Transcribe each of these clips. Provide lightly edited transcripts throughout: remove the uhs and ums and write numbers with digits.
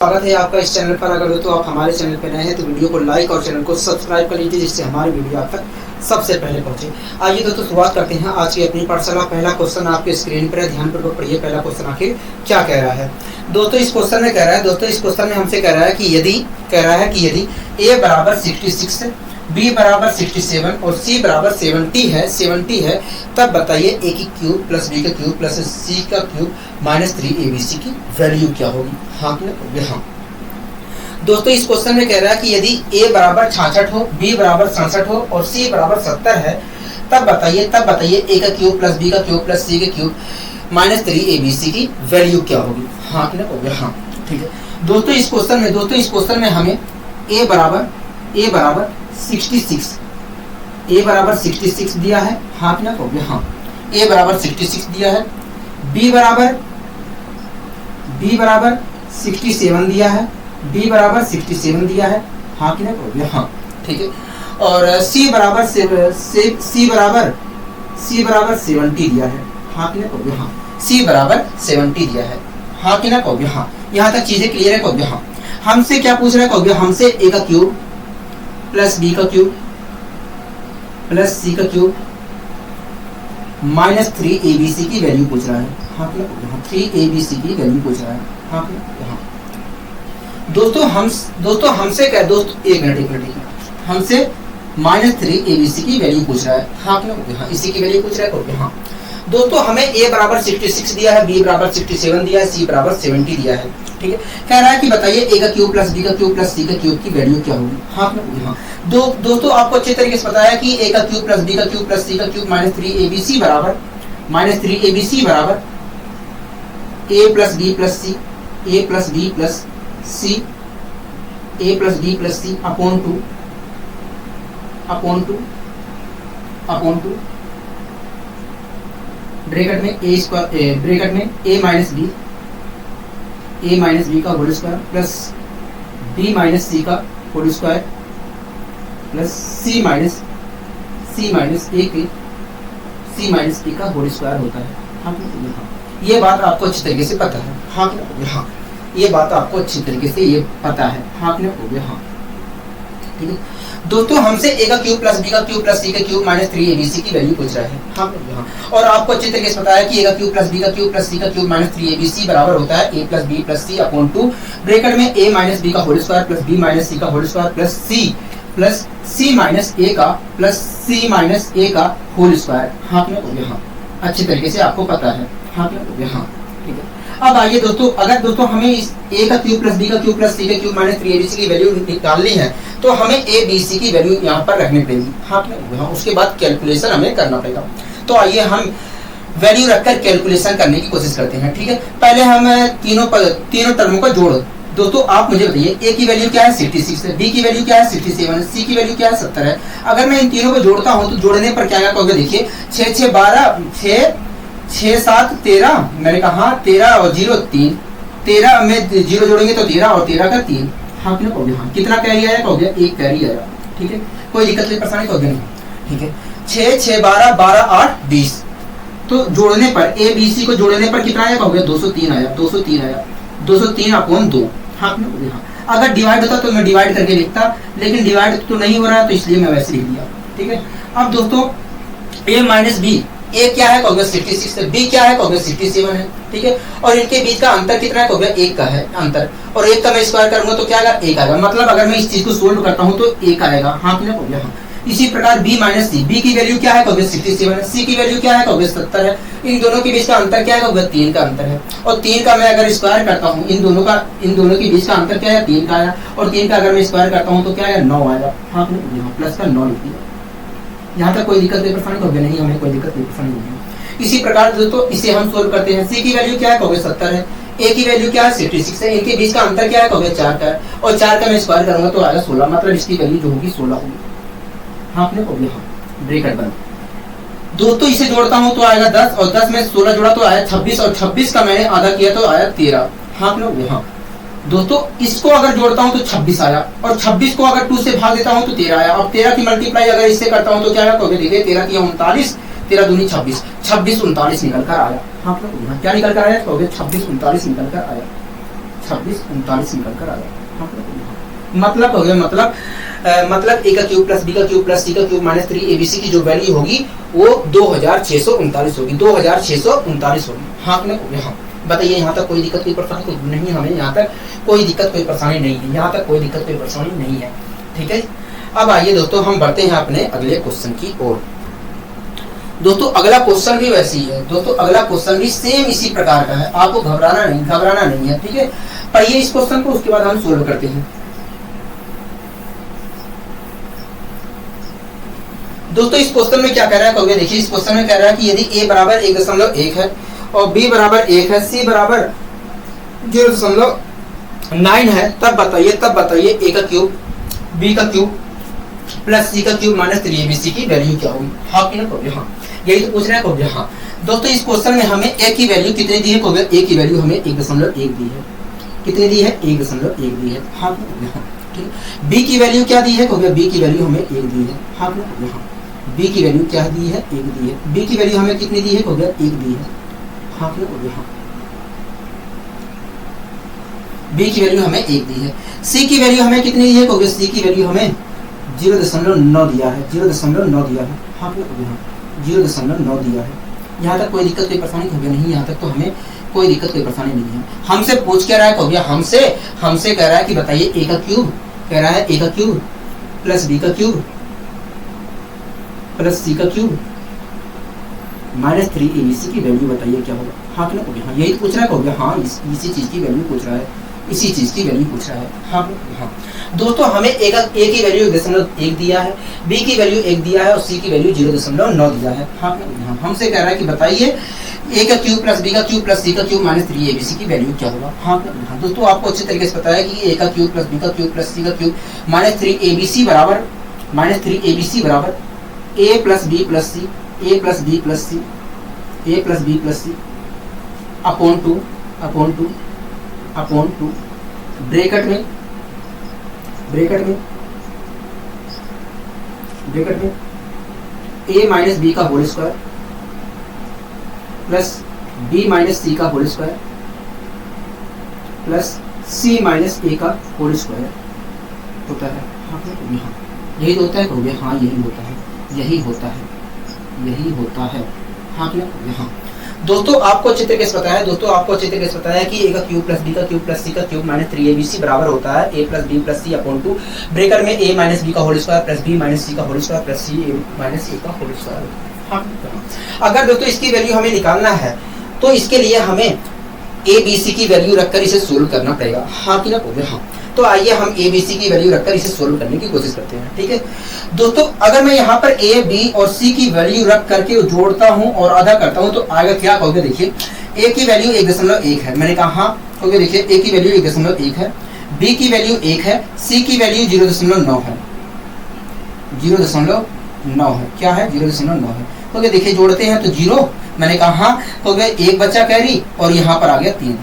स्वागत है आपका इस चैनल पर। अगर हो तो आप हमारे चैनल पर नए हैं तो वीडियो को लाइक और चैनल को सब्सक्राइब कर लीजिए, जिससे हमारी वीडियो आप तक सबसे पहले पहुंचे। आइए दोस्तों शुरुआत करते हैं आज की अपनी पाठशाला। पहला क्वेश्चन आपके स्क्रीन पर है, ध्यानपूर्वक पढ़िए। पहला क्वेश्चन आखिर क्या कह रहा है दोस्तों? इस क्वेश्चन में कह रहा है हमसे कह रहा है कि यदि a बराबर 66, b बराबर 67 और c बराबर 70 है, तब बताइए a की क्यूब प्लस b का क्यूब प्लस c का क्यूब माइनस 3abc की वैल्यू क्या होगी। हाँ कि हाँ दोस्तों, इस क्वेश्चन में कह रहा है कि यदि a बराबर 66 हो, b बराबर 67 हो और c बराबर 70 है, तब बताइए a का क्यूब प्लस b का क्यूब प्लस c का क्यूब माइनस 3abc की वैल्यू क्या होगी। हाँ कि ना? हाँ, ठीक है दोस्तों। इस क्वेश्चन में हमें a बराबर 66 दिया है। हाँ कि ना? हाँ, a बराबर 66 दिया है, b बराबर 67 दिया है, b बराबर 67 दिया है। हाँ कि ना? हाँ, ठीक है। और c बराबर 70 दिया है। हाँ कि ना? हाँ, c बराबर 70 दिया है। हाँ कि ना? हाँ, यहाँ तक चीजें क्लियर है? हाँ, हमसे क्या पूछ रहा है? हमसे a का क्यूब प्लस b का क्यूब प्लस c का क्यूब माइनस 3abc की वैल्यू पूछ रहा है। हाँ कि ना? 3abc की वैल्यू पूछ रहा है। हाँ कि ना? हाँ दोस्तों हमसे क्या एक मिनट हमसे माइनस 3abc की वैल्यू पूछ रहा है। हाँ कि ना? हाँ, इसी की वैल्यू पूछ रहा है। हाँ दोस्तों, हमें a बराबर 66 दिया है, b बराबर 67 दिया है, c बराबर 70 दिया है। ठीक है, कह रहा है कि बताइए a का क्यूब प्लस b का क्यूब प्लस c का क्यूब की वैल्यू क्या होगी। हाँ कि ना? हाँ दोस्तों, आपको अच्छे तरीके से पता है कि a का क्यूब प्लस b का क्यूब प्लस c का क्यूब माइनस 3abc बराबर a plus b plus c, a plus b plus c upon two bracket में a माइनस b का whole square plus b minus c का whole square plus c minus a का whole square होता है। हाँ, ये बात आपको अच्छी तरीके से पता है। हाँ कि ना? हाँ, ये बात आपको अच्छी तरीके से ये पता है। हाँ कि ना? हाँ, ठीक है दोस्तों, हमसे a का क्यूब प्लस b का क्यूब प्लस c का क्यूब माइनस 3abc की वैल्यू पूछ रहा है। हाँ, और आपको अच्छे तरीके से पता है कि a का क्यूब प्लस b का क्यूब प्लस c का क्यूब माइनस 3abc बराबर होता है a plus b plus c upon 2 bracket में a माइनस b का whole square plus b minus c का whole square plus c minus a का whole square. हाँ कि ना? हाँ, अच्छे तरीके से आपको पता है। हाँ कि ना? हाँ, ठीक है। अब आइए दोस्तों, अगर दोस्तों हमें इस a का क्यूब प्लस b का क्यूब प्लस c का क्यूब माइनस 3abc की वैल्यू निकालनी है, तो हमें a b c की वैल्यू यहाँ पर रखनी पड़ेगी। हाँ, उसके बाद कैलकुलेशन हमें करना पड़ेगा। तो आइए हम वैल्यू रखकर कैलकुलेशन करने की कोशिश करते हैं। ठीक है, पहले हम तीनों टर्मों का जोड़। दोस्तों आप मुझे बताइए, a की वैल्यू क्या है 66 है, b की वैल्यू क्या है 67 है, c की वैल्यू क्या है 70 है। अगर मैं इन तीनों को जोड़ता हूँ तो जोड़ने पर क्या कहोगे? देखिए 6 6 12 6 7 13, मैंने कहा 13 और 0 3, 13 में 0 जोड़ेंगे तो 13 और 13 का 3। हाँ कि ना? हाँ, कितना कैरी आया? कहोगे एक कैरी आया। ठीक है, कोई दिक्कत नहीं, परेशानी कहोगे नहीं। ठीक है, 6 6 12 12 8 20, तो जोड़ने पर a b c को जोड़ने पर कितना आया? कहोगे 203 आया। 203 अपॉन 2। हाँ कि ना? हाँ, अगर डिवाइड होता तो मैं डिवाइड करके लिखता, लेकिन डिवाइड तो नहीं हो रहा है तो इसलिए मैं वैसे लिख दिया। ठीक है, अब दोस्तों a माइनस b, a क्या है? कहोगे 66 है, b क्या है? कहोगे 67 है। ठीक है, और इनके बीच का अंतर कितना है? कहोगे 1 का है अंतर, और 1 का मैं स्क्वायर करूंगा तो क्या आएगा? 1 आएगा। मतलब अगर मैं इस चीज को सोल्व करता हूं तो 1 आएगा। हाँ कि ना? हाँ, इसी प्रकार b माइनस c, b की वैल्यू क्या है? कहोगे 67 है, c की वैल्यू क्या है? कहोगे 70 है। इन दोनों के बीच का अंतर क्या है? कहोगे 3 का अंतर है, और 3 का मैं अगर स्क्वायर करता हूँ, इन दोनों के बीच का अंतर क्या है? 3 का आया, और 3 का अगर मैं स्क्वायर करता हूँ तो क्या है? 9 आएगा। हाँ, प्लस का 9 लिख दिया। यहाँ तक कोई दिक्कत नहीं, परेशानी कहोगे नहीं, हमें कोई दिक्कत नहीं, परेशानी नहीं। इसी प्रकार दोस्तों इसे हम सोल्व करते हैं। c की वैल्यू क्या है? कहोगे 70 है, a की वैल्यू क्या है? 66 है, इनके बीच का अंतर क्या है? कहोगे 4 का है, और 4 का मैं स्क्वायर करूंगा तो आएगा 16, मतलब इसकी वैल्यू जो होगी 16 होगी। हाँ, आपने कहोगे हाँ, ब्रैकेट बंद। दोस्तों इसे जोड़ता हूं तो आएगा 10, और 10 में 16 जोड़ा तो आया 26, और 26 का मैंने आधा किया तो आया 13। हाँ कि हाँ दोस्तों, इसको अगर जोड़ता हूं तो 26 आया, और 26 को अगर 2 से भाग देता हूं तो 13 आया, और 13 की मल्टीप्लाई अगर इससे करता हूं तो क्या आएगा? कहोगे देखिए 13 की 39, 13 दूनी 26, 26 39 निकल कर आया। हाँ क्या निकल कर आया? कहोगे 26 39 निकल कर आया। 26 39 निकल कर आ गया। मतलब हो गया, मतलब ए का क्यूब प्लस बी का क्यूब प्लस सी का क्यूब माइनस 3 एबीसी की जो वैल्यू होगी वो 2639 होगी, 2639 होगी। हाँ कि नहीं? हाँ, बताइए यहाँ तक कोई दिक्कत कोई परेशानी कोई नहीं, हमें यहाँ तक कोई दिक्कत कोई परेशानी नहीं है, यहाँ तक कोई दिक्कत कोई परेशानी नहीं है। ठीक है, अब आइए दोस्तों हम बढ़ते हैं अपने अगले क्वेश्चन की ओर। दोस्तों अगला क्वेश्चन भी वैसे ही है, दोस्तों अगला क्वेश्चन भी सेम इसी प्रकार का है, आपको घबराना नहीं है। ठीक है, पढ़िए इस क्वेश्चन को, उसके बाद हम सोल्व करते हैं। दोस्तों इस क्वेश्चन में क्या कह रहा है, कहोगे देखिए इस क्वेश्चन में कह रहा है कि यदि a बराबर 1.1 है और b बराबर 1 है, c बराबर 0.9 है, तब बताइए a का क्यूब b का क्यूब प्लस c का क्यूब माइनस 3abc की वैल्यू क्या होगी। हाँ कि ना? हाँ, यही तो पूछ रहा है कहोगे। हाँ दोस्तों इस क्वेश्चन में हमें a की वैल्यू कितनी दी है, कहोगे a की वैल्यू हमें 1.1 दी है। कितनी दी है? 1.1 दी है। हाँ ठीक है, b की वैल्यू क्या दी है, कहोगे b की वैल्यू हमें 1 दी है। हाँ हाँ, b की वैल्यू क्या दी है? 1 दी है। b की वैल्यू हमें कितनी दी है, कहोगे 1 दी है। हाँ हाँ, b की वैल्यू हमें 1 दी है। c की वैल्यू हमें कितनी दी है, कहोगे c की वैल्यू हमें 0.9 दिया है, 0.9 दिया है। हाँ 0.9 दिया है। यहाँ तक कोई दिक्कत कोई परेशानी कहोगे नहीं, यहाँ तक तो हमें कोई दिक्कत कोई परेशानी नहीं है। हमसे पूछ क्या रहा है, कहोगे हमसे कह रहा है कि बताइए a का क्यूब, कह रहा है a का क्यूब प्लस b का क्यूब प्लस c का क्यूब माइनस 3abc की वैल्यू बताइए क्या होगा। हाँ कि ना? हाँ, यही पूछ रहा है कहोगे। हाँ, इसी चीज की वैल्यू पूछ रहा है, इसी चीज की वैल्यू पूछ रहा है। हाँ हाँ दोस्तों, हमें a की वैल्यू 1.1 दिया है, b की वैल्यू 1 दिया है और c की वैल्यू 0.9 दिया है। हाँ हमसे कह रहा है कि बताइए a का क्यूब प्लस b का क्यूब प्लस c का क्यूब माइनस 3abc की वैल्यू क्या होगा। हाँ दोस्तों, आपको अच्छे तरीके से पता है कि a का क्यूब प्लस b का क्यूब प्लस c का क्यूब माइनस 3abc बराबर a plus b plus c, a plus b plus c, a plus b plus c upon two bracket में a माइनस b का whole square plus b minus c का whole square plus c minus a का whole square होता है। हाँ यही तो होता है कहोगे। हाँ यही होता है। हाँ यहाँ दोस्तों आपको अच्छे तरीके से पता है, कि a का क्यूब प्लस b का क्यूब प्लस c का क्यूब माइनस 3abc बराबर होता है a plus b plus c upon 2 bracket में a माइनस b का whole square plus b minus c का whole square plus c minus a का whole square. हाँ, अगर दोस्तों इसकी वैल्यू हमें निकालना है तो इसके लिए हमें a b c की वैल्यू रखकर इसे सोल्व करना पड़ेगा। हाँ कि ना? हाँ, तो आइए हम a b c की वैल्यू रखकर इसे सोल्व करने की कोशिश करते हैं। ठीक है दोस्तों, अगर मैं यहाँ पर a b और c की वैल्यू रख करके जोड़ता हूँ और आधा करता हूँ तो आगे क्या कहोगे, देखिए a की वैल्यू 1.1 है, मैंने कहा हाँ, कहोगे देखिए a की वैल्यू 1.1 है, b की वैल्यू 1 है, c की वैल्यू 0.9 है, 0.9 है। क्या है? 0.9 है। कहोगे देखिए जोड़ते हैं तो 0, मैंने कहा हाँ, कहोगे 1 बच्चा कैरी और यहाँ पर आ गया 3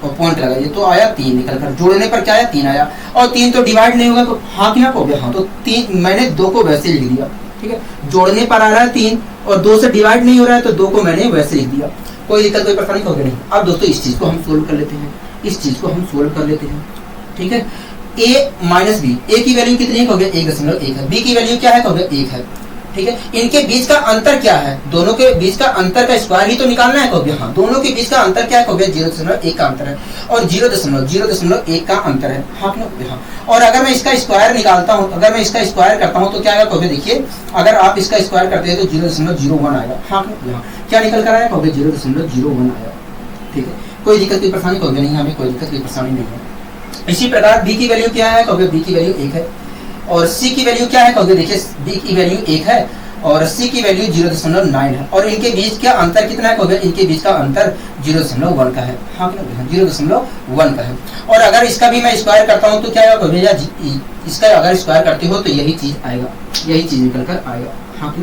और पॉइंट लगाइए तो आया 3 निकल कर, जोड़ने पर क्या आया? 3 आया और 3 तो डिवाइड नहीं होगा तो हाँ कि ना कहोगे। हाँ, तो 3 मैंने 2 को वैसे लिख दिया। ठीक है, जोड़ने पर आ रहा है 3 और 2 से डिवाइड नहीं हो रहा है तो 2 को मैंने वैसे लिख दिया, कोई दिक्कत कोई परेशानी कहोगे नहीं। अब दोस्तों इस चीज को हम सोल्व कर लेते हैं। ठीक है, a माइनस बी, a की वैल्यू कितनी है कहोगे 1.1 है, b की वैल्यू क्या है कहोगे 1 है। ठीक है, इनके बीच का अंतर क्या है? दोनों के बीच का अंतर का स्क्वायर ही तो निकालना है कहोगे। हाँ, दोनों के बीच का अंतर क्या है कहोगे 0.1 का अंतर है और 0.1 का अंतर है। हाँ हाँ, और अगर मैं इसका स्क्वायर निकालता हूँ, अगर मैं इसका स्क्वायर करता हूँ तो क्या आएगा कहोगे, देखिए अगर आप इसका स्क्वायर करते हैं तो 0.01 आएगा। हाँ क्या निकल कर आया कहोगे 0.01 आया। ठीक है, कोई दिक्कत कोई परेशानी कहोगे नहीं, हमें कोई दिक्कत कोई परेशानी नहीं है। इसी प्रकार b की वैल्यू क्या है कहोगे, b की वैल्यू 1 है और c की वैल्यू क्या है कहोगे, देखिए b की वैल्यू 1 है और c की वैल्यू 0.9 है और इनके बीच का अंतर कितना है कहोगे, इनके बीच का अंतर 0.1 का है। हाँ 0.1 का है। और अगर इसका भी मैं स्क्वायर करता हूँ तो क्या आएगा कहोगे, इसका अगर स्क्वायर करते हो तो यही चीज आएगा, यही चीज निकल कर आएगा। हाँ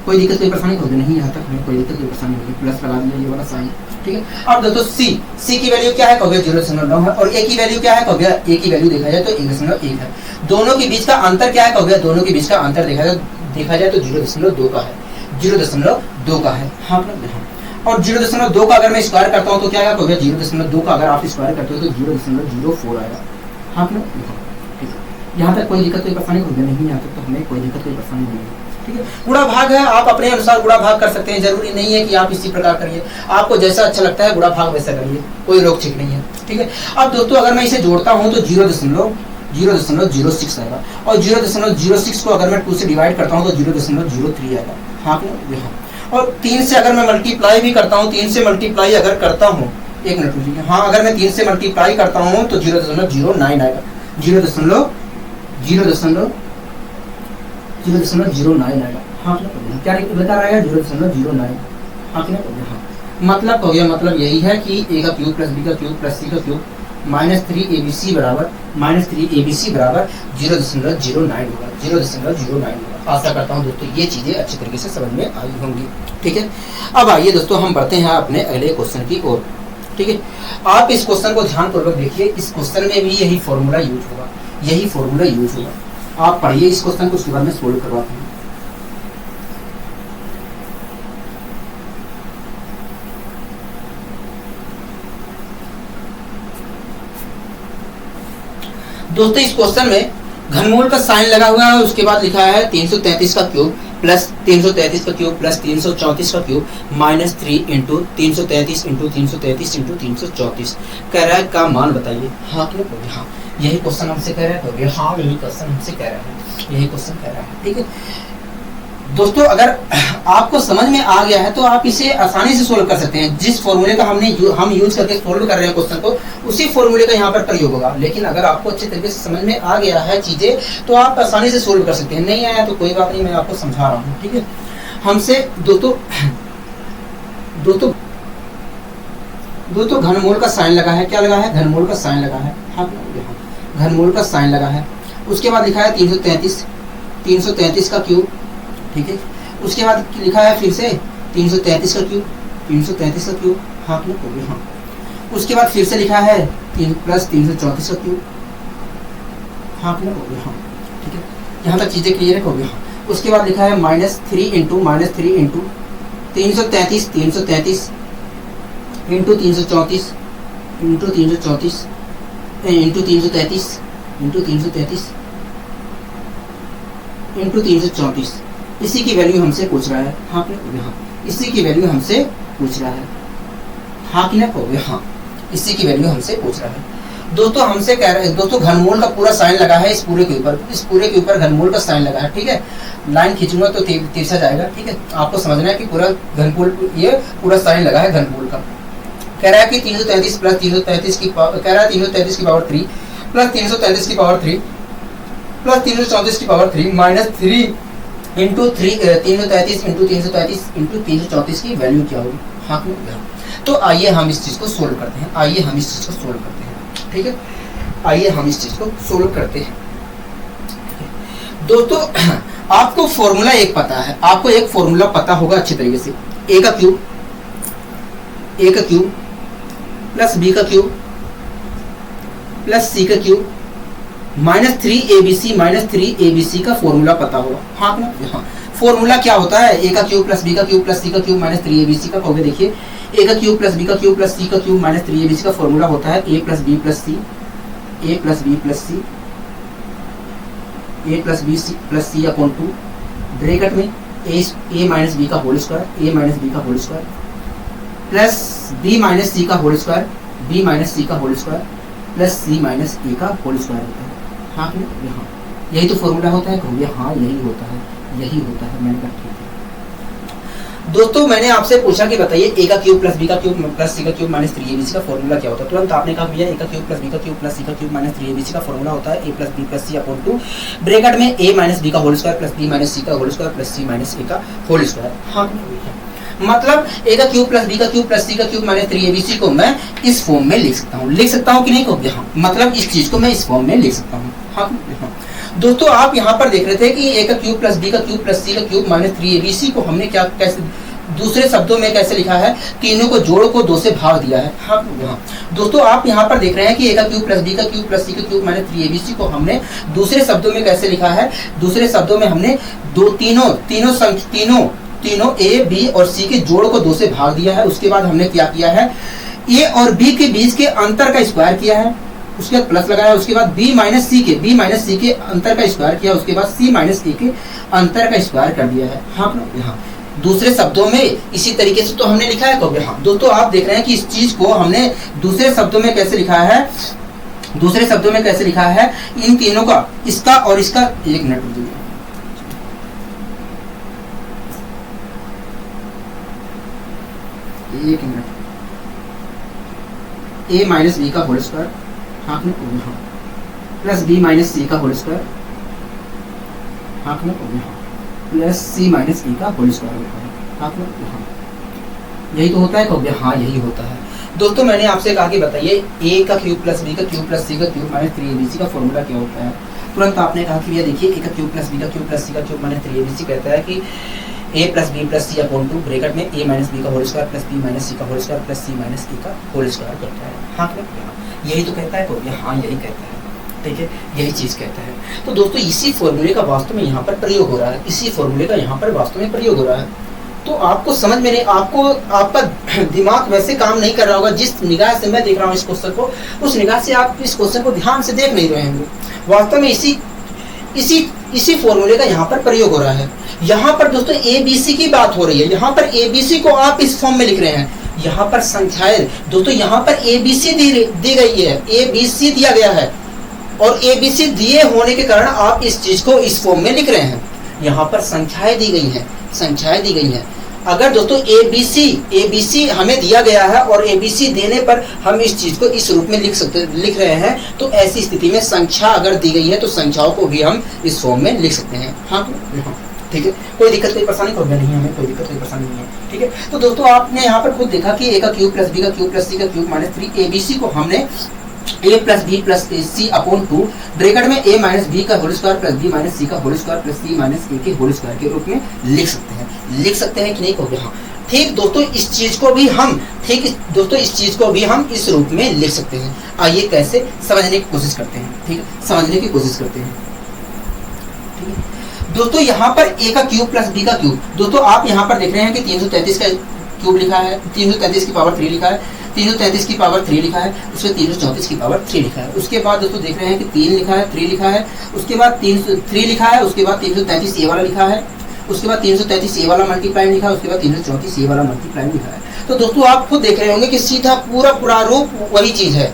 कोई दिक्कत कोई परेशानी कहोगे नहीं, यहाँ तक हमें कोई दिक्कत कोई परेशानी होगी, प्लस लगा दिया ये वाला साइन। ठीक है, अब दोस्तों c की वैल्यू क्या है कहोगे 0.9 है और a की वैल्यू क्या है कहोगे, a की वैल्यू देखा जाए तो 1.1 है। दोनों के बीच का अंतर क्या है कहोगे, दोनों के बीच का अंतर देखा जाए तो 0.2 का है, 0.2 का है। हाँ और 0.2 का अगर मैं स्क्वायर करता हूँ तो क्या आएगा, तो 0.2 का अगर आप स्क्वायर करते हो तो 0.04 आएगा। हाँ ठीक है, यहाँ तक कोई दिक्कत कोई परेशानी नहीं, यहाँ तक तो हमें कोई दिक्कत कोई परेशानी नहीं है। ठीक है, गुणा भाग है, आप अपने अनुसार गुणा भाग कर सकते हैं, जरूरी नहीं है कि आप इसी प्रकार करिए, आपको जैसा अच्छा लगता है गुणा भाग वैसा करिए, कोई रोक ठीक नहीं है। ठीक है, अब दोस्तों अगर मैं इसे जोड़ता हूँ तो 0.06 आएगा, और 0.06 को अगर मैं 2 से डिवाइड करता हूँ तो 0.03 आएगा। हाँ और 3 से अगर मैं मल्टीप्लाई भी करता हूँ, 3 से मल्टीप्लाई अगर करता हूँ, एक मिनट रुकिए, हाँ अगर मैं 3 से मल्टीप्लाई करता हूँ तो 0.09 आएगा, 0.09 आएगा। हाँ क्या बता रहा है, 0.09। हाँ हाँ मतलब हो गया, मतलब यही है कि a का क्यूब प्लस b का क्यूब प्लस c का क्यूब -3abc बराबर 0.09 होगा, 0.09 होगा। आशा करता हूँ दोस्तों ये चीजें अच्छी तरीके से समझ में आई होंगी। ठीक है, अब आइए दोस्तों हम बढ़ते हैं अपने अगले क्वेश्चन की ओर। ठीक है, आप इस क्वेश्चन को ध्यानपूर्वक देखिए, इस क्वेश्चन में भी यही फॉर्मूला यूज होगा, यही फॉर्मूला यूज होगा। आप पढ़िए इस क्वेश्चन को, उसके बाद में सोल्व करवाते हैं। दोस्तों इस क्वेश्चन में घनमूल का साइन लगा हुआ है, उसके बाद लिखा है 333 का क्यूब प्लस 333 का क्यूब प्लस 334 का क्यूब -3 इंटू 333 इंटू 333 इंटू 334 कह रहा है का मान बताइए। हाँ क्यों, हाँ यही क्वेश्चन हमसे कह रहा है, हाँ यही क्वेश्चन हमसे कह रहा है, यही क्वेश्चन कह रहा है। ठीक है दोस्तों, अगर आपको समझ में आ गया है तो आप इसे आसानी से सोल्व कर सकते हैं। जिस फॉर्मूले का हम यूज करके सोल्व कर रहे हैं क्वेश्चन को, उसी फॉर्मूले का यहाँ पर प्रयोग होगा। लेकिन अगर आपको अच्छे तरीके से समझ में आ गया है चीजें तो आप आसानी से सोल्व कर सकते हैं, नहीं आया तो कोई बात नहीं, मैं आपको समझा रहा हूँ। ठीक है, हमसे दोस्तों घनमूल का साइन लगा है, क्या लगा है, घनमूल का साइन लगा है। हाँ घनमूल का साइन लगा है, उसके बाद लिखा है 333 का क्यूब। ठीक है, उसके बाद लिखा है फिर से 333 का क्यूब, 333 का क्यूब। हाँ क्यों हो गया, हाँ उसके बाद फिर से लिखा है प्लस 334 का क्यूब। हाँ क्यों हो गया, हाँ ठीक है, यहाँ तक चीजें क्लियर हो गई। हाँ उसके बाद लिखा है -3 into 333 into 334 into 334 into 334 into 333 into 333 into 334। इसी की वैल्यू हमसे पूछ रहा है। हाँ हाँ इसी की वैल्यू हमसे पूछ रहा है। हाँ कि ना हो गया, हाँ इसी की वैल्यू हमसे पूछ रहा है। दोस्तों हमसे कह रहे हैं, दोस्तों घनमूल का पूरा साइन लगा है इस पूरे के ऊपर, इस पूरे के ऊपर घनमूल का साइन लगा है। ठीक है, लाइन खींचूंगा तो तिरछा जाएगा। ठीक है, आपको समझना है कि पूरा घनमूल, ये पूरा साइन लगा है घनमूल का। कह रहा है कि 333 प्लस 333 की पावर, कह रहा है 333 की पावर 3 प्लस 333 की पावर 3 प्लस 334 की पावर 3 -3 इंटू 333 इंटू 333 इंटू 334 की वैल्यू क्या होगी। हाँ तो आइए हम इस चीज को सोल्व करते हैं, आइए हम इस चीज को सोल्व करते हैं। ठीक है, आइए हम इस चीज को सोल्व करते हैं। दोस्तों आपको फॉर्मूला एक पता है, आपको एक फॉर्मूला पता होगा अच्छी तरीके से, ए का क्यूब प्लस बी का क्यूब प्लस सी का क्यूब -3abc का फॉर्मूला पता होगा। हाँ ना, हाँ फॉर्मूला क्या होता है, ए का क्यूब प्लस बी का क्यूब प्लस सी का क्यूब -3abc का कहोगे। देखिए ए का क्यूब प्लस बी का क्यूब प्लस सी का क्यूब -3abc का फॉर्मूला होता है a plus B plus C, a plus B plus C, a plus B plus C upon 2 bracket में a माइनस बी का whole square, a minus B का whole square plus b minus C का whole square, b minus C का whole square plus c minus a का whole square होता है। हाँ यहाँ यही तो फॉर्मूला होता है। कहोगे हाँ यही होता है, यही होता है। मैंने कहा ठीक है। दोस्तों मैंने आपसे पूछा कि बताइए ए का क्यूब प्लस बी का क्यूब प्लस सी का क्यूब -3abc का फॉर्मूला क्या होता है। तुरंत आपने कहा भैया ए का क्यूब प्लस बी का क्यूब प्लस सी का क्यूब -3abc का फॉर्मूला होता है a plus B plus C upon 2 bracket में a माइनस बी का whole square plus b minus C का whole square plus c minus a का whole square. हाँ मतलब ए का क्यूब प्लस बी का क्यूब प्लस सी का cube -3abc को मैं इस फॉर्म में लिख सकता हूँ कि नहीं कहोगे। हाँ मतलब इस चीज को मैं इस फॉर्म में लिख सकता हूँ। हाँ दोस्तों आप यहाँ पर देख रहे थे कि ए का क्यूब प्लस बी का क्यूब प्लस सी का क्यूब -3abc को हमने क्या कैसे दूसरे शब्दों में कैसे लिखा है, तीनों को जोड़ को 2 से भाग दिया है। हाँ दोस्तों आप यहाँ पर देख रहे हैं कि ए का क्यूब प्लस बी का क्यूब प्लस सी का क्यूब -3abc को हमने दूसरे शब्दों में कैसे लिखा है, दूसरे शब्दों में हमने तीनों तीनों ए बी और सी के जोड़ को 2 से भाग दिया है। उसके बाद हमने क्या किया है, ए और बी के बीच के अंतर का स्क्वायर किया है, उसके बाद प्लस लगाया, उसके बाद बी माइनस सी के अंतर का स्क्वायर किया, उसके बाद सी माइनस ए के अंतर का स्क्वायर कर दिया है। हाँ यहाँ दूसरे शब्दों में इसी तरीके से तो हमने लिखा है कभी। हाँ दोस्तों आप देख रहे हैं कि इस चीज को हमने दूसरे शब्दों में कैसे लिखा है, दूसरे शब्दों में कैसे लिखा है, इन तीनों का, इसका और इसका, एक मिनट रुक जाइए, एक मिनट, ए माइनस बी का होल स्क्वायर, हाँ प्लस बी माइनस सी का होल स्क्वायर, हाँ प्लस सी माइनस ई का होल स्क्वायर होता है। हाँ यही तो होता है कहोगे, हाँ यही होता है। दोस्तों मैंने आपसे कहा कि बताइए ए का क्यूब प्लस बी का क्यूब प्लस सी का क्यूब माइनस 3abc का फॉर्मूला क्या होता है। तुरंत आपने कहा कि भैया देखिए ए का क्यूब प्लस बी का क्यूब प्लस सी का क्यूब माइनस 3abc कहता है कि A plus B plus C upon 2 bracket में ए माइनस बी का whole square plus B minus C का whole square plus C minus E का whole square करता है। हाँ यही तो कहता है कहोगे, हाँ यही कहता है, ठीक है यही चीज कहता है। तो दोस्तों इसी फॉर्मूले का वास्तव में यहाँ पर प्रयोग हो रहा है, इसी फॉर्मूले का यहाँ पर वास्तव में प्रयोग हो रहा है। तो आपको समझ में नहीं, आपको आपका दिमाग वैसे काम नहीं कर रहा होगा जिस निगाह से मैं देख रहा हूँ इस क्वेश्चन को, उस निगाह से आप इस क्वेश्चन को ध्यान से देख नहीं रहे होंगे। वास्तव में इसी फॉर्मूले का यहाँ पर प्रयोग हो रहा है। यहाँ पर दोस्तों ABC की बात हो रही है, यहाँ पर ABC को आप इस फॉर्म में लिख रहे हैं। यहाँ पर संख्याएं दोस्तों, यहाँ पर ABC दी गई है, ABC दिया गया है और ABC दिए होने के कारण आप इस चीज को इस फॉर्म में लिख रहे हैं। यहाँ पर संख्याएं दी गई हैं, संख्याएं दी गई हैं। अगर दोस्तों ABC हमें दिया गया है और ABC देने पर हम इस चीज को इस रूप में लिख रहे हैं, तो ऐसी स्थिति में संख्या अगर दी गई है तो संख्याओं को भी हम इस फॉर्म में लिख सकते हैं। हाँ ठीक है, कोई दिक्कत कोई परेशानी नहीं है, हमें कोई दिक्कत कोई परेशानी नहीं है, ठीक है। तो दोस्तों आपने यहाँ पर खुद देखा कि ए का क्यूब प्लस बी का क्यूब प्लस सी का क्यूब माइनस 3abc को हमने a plus B plus C upon 2 bracket में a माइनस बी का whole square plus b minus C का whole square plus c minus a के whole square के रूप में लिख सकते हैं कि नहीं कहोगे। हाँ ठीक दोस्तों, इस चीज को भी हम इस रूप में लिख सकते हैं। आइए कैसे समझने की कोशिश करते हैं, ठीक है, समझने की कोशिश करते हैं, ठीक है। दोस्तों यहाँ पर a का क्यूब प्लस b का क्यूब, दोस्तों आप यहाँ पर देख रहे हैं कि 333 का क्यूब लिखा है, 333 की पावर 3 लिखा है, 333 की पावर 3 लिखा है, उसमें 334 की पावर 3 लिखा है। उसके बाद दोस्तों देख रहे हैं कि 3 लिखा है, 3 लिखा है, उसके बाद 3 लिखा है, उसके बाद 333 ए वाला लिखा है, उसके बाद 333 ए वाला मल्टीप्लाइम लिखा है, उसके बाद 334 ए वाला मल्टीप्लाइम लिखा है। तो दोस्तों आप खुद देख रहे होंगे कि सीधा पूरा प्रारूप वही चीज है,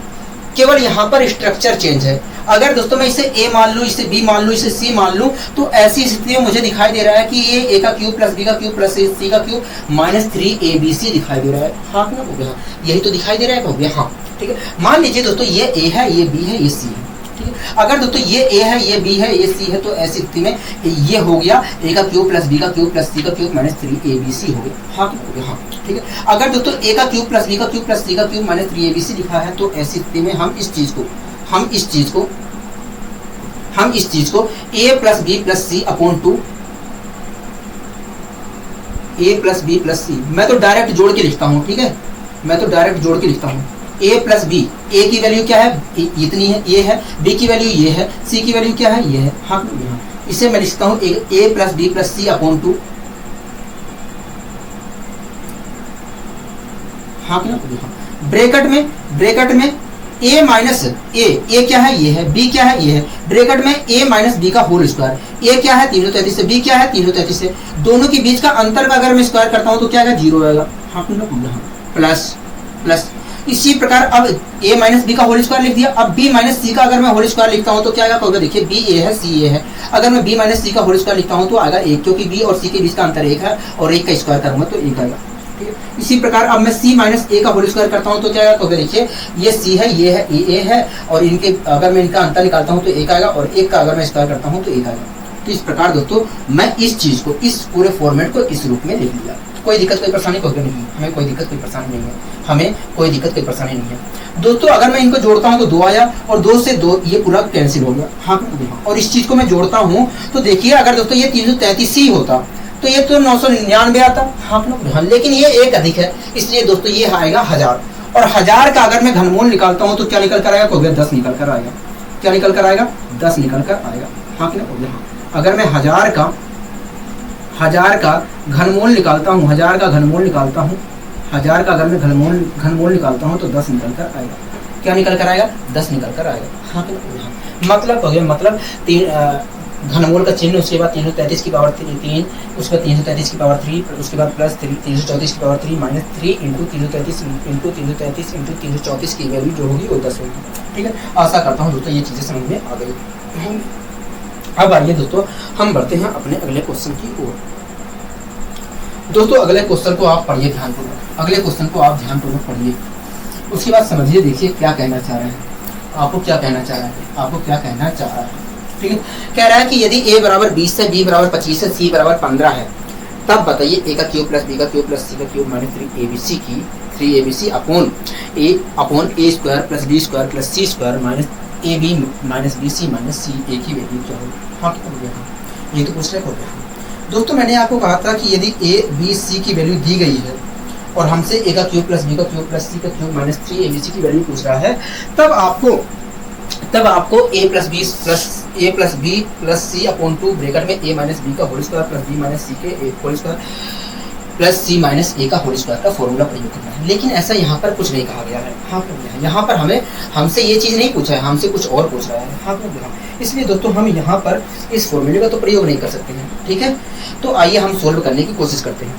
केवल यहाँ पर स्ट्रक्चर चेंज है। अगर दोस्तों मैं इसे a मान लूँ, इसे b मान लूँ, इसे c मान लूँ, तो ऐसी स्थिति में मुझे दिखाई दे रहा है कि ये a का क्यूब प्लस b का क्यूब प्लस c का क्यूब माइनस 3abc दिखाई दे रहा है। हाँ ना हो गया, यही तो दिखाई दे रहा है हो गया। हाँ ठीक है, मान लीजिए दोस्तों ये a है, ये b है, ये c है, ठीक है। अगर दोस्तों ये a है, ये b है, ये c है, तो ऐसी स्थिति में ये हो गया a का क्यूब प्लस b का क्यूब प्लस c का क्यूब माइनस 3abc हो गया। हाँ हो गया, हाँ ठीक है। अगर दोस्तों a का क्यूब प्लस b का क्यूब प्लस c का क्यूब माइनस 3abc लिखा है, तो ऐसी स्थिति में हम इस चीज को a plus B plus C upon 2 a plus B plus C, मैं तो डायरेक्ट जोड़ के लिखता हूँ, ठीक है, मैं तो डायरेक्ट जोड़ के लिखता हूँ। a प्लस बी, a की वैल्यू क्या है, इतनी है, ये है, b की वैल्यू ये है, c की वैल्यू क्या है, ये है। हाँ इसे मैं लिखता हूँ a plus B plus C upon 2। हाँ ब्रैकेट में a माइनस a क्या है, ये है, b क्या है, ये है, ब्रैकेट में a माइनस बी का होल स्क्वायर। a क्या है 333 से, b क्या है 333 से, दोनों के बीच का अंतर का अगर मैं स्क्वायर करता हूं तो क्या आएगा, 0 आएगा। हाँ प्लस इसी प्रकार अब a माइनस बी का होल स्क्वायर लिख दिया। अब b माइनस सी का अगर मैं होल स्क्वायर लिखता हूं तो क्या आएगा, कहोगे देखिए b a है, c a है। अगर मैं b माइनस सी का होल स्क्वायर लिखता हूं तो आएगा 1, क्योंकि b और c के बीच का अंतर 1 है और 1 का स्क्वायर करूंगा तो 1 आएगा। इसी प्रकार अब मैं c माइनस a का होल स्क्वायर करता हूं तो क्या आएगा, तो देखिए ये c है, ये है, ये a है, और इनके अगर मैं इनका अंतर निकालता हूं तो 1 आएगा, और 1 का अगर मैं स्क्वायर करता हूं तो 1 आएगा। तो इस प्रकार दोस्तों मैं इस चीज को, इस पूरे फॉर्मेट को इस रूप में लिख लिया। कोई दिक्कत कोई परेशानी नहीं, हमें कोई दिक्कत कोई परेशानी नहीं है, हमें कोई दिक्कत कोई परेशानी नहीं है। दोस्तों अगर मैं इनको जोड़ता हूं तो 2 आया, और 2 से 2 ये पूरा कैंसिल हो गया। हाँ और इस चीज को मैं जोड़ता हूं तो देखिए अगर दोस्तों ये 333 ही होता तो ये तो 999 आता। हाँ लेकिन ये 1 अधिक है, इसलिए दोस्तों ये आएगा 1000, और 1000 का अगर मैं घनमूल निकालता हूँ तो क्या निकल कर आएगा, तो 10 निकल कर आएगा। क्या निकल कर आएगा, 10 निकल कर आएगा। हाँ कि ना, अगर मैं 1000 1000 का घनमूल निकालता हूँ, 1000 का घनमूल निकालता हूँ, 1000 का अगर मैं घनमूल निकालता हूँ तो 10 निकल कर आएगा। क्या निकल कर आएगा? 10 निकल कर आएगा। हाँ कि नहीं? मतलब हो गया, मतलब घनमूल का चिन्ह, उसके बाद 333 की पावर 3, उसके बाद 333 की पावर 3, उसके बाद प्लस 334 की power 3 minus 3 into 333 into 333 into 334 की वैल्यू जो होगी वो 10 होगी। ठीक है, आशा करता हूँ दोस्तों ये चीज़ें समझ में आ गई। अब आइए दोस्तों हम बढ़ते हैं अपने अगले क्वेश्चन की ओर। दोस्तों अगले क्वेश्चन को आप पढ़िए ध्यानपूर्वक, अगले क्वेश्चन को आप ध्यानपूर्वक पढ़िए, उसके बाद समझिए, देखिए क्या कहना चाह रहे हैं, आपको क्या कहना चाह रहा है, आपको क्या कहना चाह रहा है। ठीक है, कह रहा है कि यदि a बराबर 20 है, b बराबर 25 है, c बराबर 15 है, तब बताइए a का क्यूब प्लस b का क्यूब प्लस c का cube minus 3abc upon a square plus b square plus c square minus ab minus bc minus c a की वैल्यू क्या होगी। हाँ क्या हो गया? ये तो पूछ रहे हो गया। दोस्तों मैंने आपको कहा था कि यदि a b c की वैल्यू दी गई है और हमसे a का क्यूब प्लस b का क्यूब प्लस c का क्यूब माइनस 3abc की वैल्यू पूछ रहा है, तब आपको a plus b plus c upon 2 bracket में a माइनस b का whole square plus b minus c के whole square plus c minus a का होल स्क्वायर का फॉर्मूला प्रयोग करना है। लेकिन ऐसा यहाँ पर कुछ नहीं कहा गया है। हाँ यहाँ पर हमसे ये चीज़ नहीं पूछा है, हमसे कुछ और पूछ रहा है। हाँ इसलिए दोस्तों हम यहाँ पर इस फॉर्मूले का तो प्रयोग नहीं कर सकते हैं। ठीक है, तो आइए हम सोल्व करने की कोशिश करते हैं।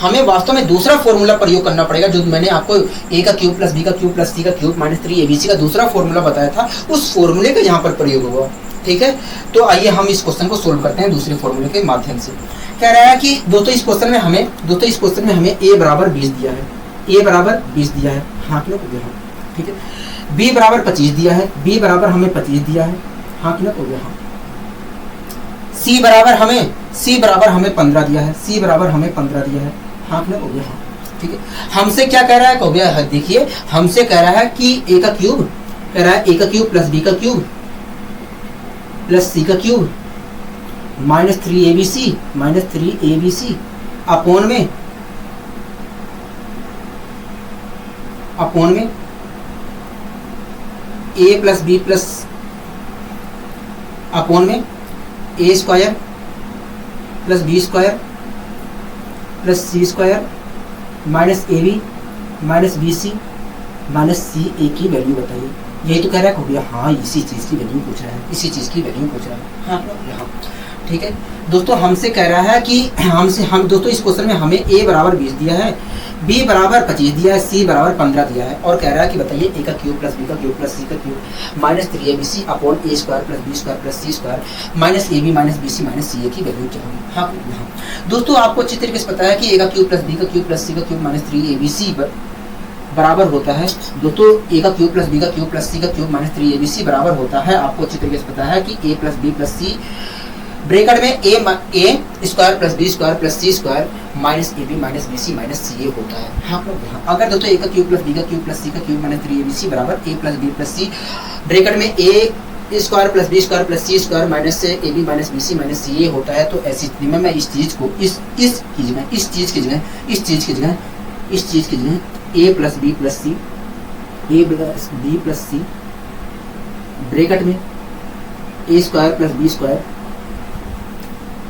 हमें वास्तव में दूसरा फॉर्मूला प्रयोग करना पड़ेगा, जो मैंने आपको a का क्यूब प्लस b का क्यूब प्लस c का क्यूब माइनस 3abc का दूसरा फॉर्मूला बताया था, उस फॉर्मूले का यहाँ पर प्रयोग होगा। ठीक है, तो आइए हम इस क्वेश्चन को सोल्व करते हैं दूसरे फॉर्मूले के माध्यम से। कह रहा है कि दोस्तों इस क्वेश्चन में हमें a बराबर 20 दिया है, a बराबर 20 दिया है। हाँ कि ना? ठीक है, b बराबर 25 दिया है, b बराबर हमें 25 दिया है। हाँ कि ना? हाँ। c बराबर हमें 15 दिया है, c बराबर हमें 15 दिया है। हाँ कि ना? हाँ। ठीक है, हमसे क्या कह रहा है? हो गया है, देखिए हमसे कह रहा है कि a का क्यूब, कह रहा है a का क्यूब प्लस b का क्यूब प्लस c का क्यूब माइनस 3abc अपॉन में a plus b plus upon में a square plus b square plus c square minus ab minus bc minus ca की value बताइए। यही तो कह रहा है। हो गया। हाँ, इसी चीज़ की वैल्यू पूछ रहा है, इसी चीज़ की वैल्यू पूछ रहा है। हाँ, ठीक है दोस्तों, हमसे कह रहा है कि हम दोस्तों इस क्वेश्चन में हमें a बराबर 20 दिया है, b बराबर 25 दिया है, c बराबर 15 दिया है, और कह रहा है कि बताइए a का क्यूब प्लस b का क्यूब प्लस c का cube minus 3abc upon a square plus b square plus c square minus ab minus bc minus ca की वैल्यू क्या होगी। हाँ दोस्तों, आपको अच्छी तरीके से पता है कि a का क्यूब प्लस b का क्यूब प्लस c का क्यूब माइनस 3abc बराबर होता है दोस्तों a का क्यूब प्लस b का क्यूब प्लस c का क्यूब माइनस 3abc बराबर होता है। आपको अच्छी तरीके से पता है कि a plus b plus c bracket में a square plus b square plus c square minus ab minus bc minus ca होता है। हाँ, अगर दोस्तों a का क्यूब प्लस b का क्यूब प्लस c का क्यूब माइनस 3abc बराबर a plus b plus c bracket में a square plus b square plus c square minus से ab minus bc minus ca होता है, तो ऐसी स्थिति में मैं इस चीज को इस चीज की जगह a plus b plus c bracket में a square plus b square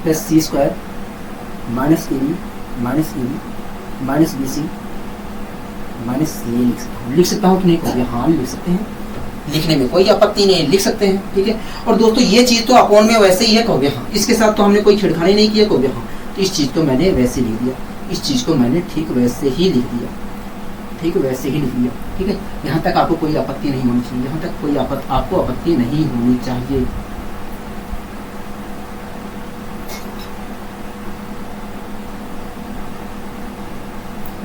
plus c square minus ab minus bc minus ca लिख सकता हूँ कि नहीं? हाँ, लिख सकते हैं, लिखने में कोई आपत्ति नहीं, लिख सकते हैं। ठीक है, और दोस्तों ये चीज़ तो अपॉन में वैसे ही है। कहोगे हाँ, इसके साथ तो हमने कोई छेड़खानी नहीं किया। कहोगे हाँ, तो इस चीज़ को मैंने वैसे लिख दिया, इस चीज़ को मैंने ठीक वैसे ही लिख दिया। ठीक है, यहाँ तक आपको कोई आपत्ति नहीं होनी चाहिए, यहाँ तक कोई आपको आपत्ति नहीं होनी चाहिए।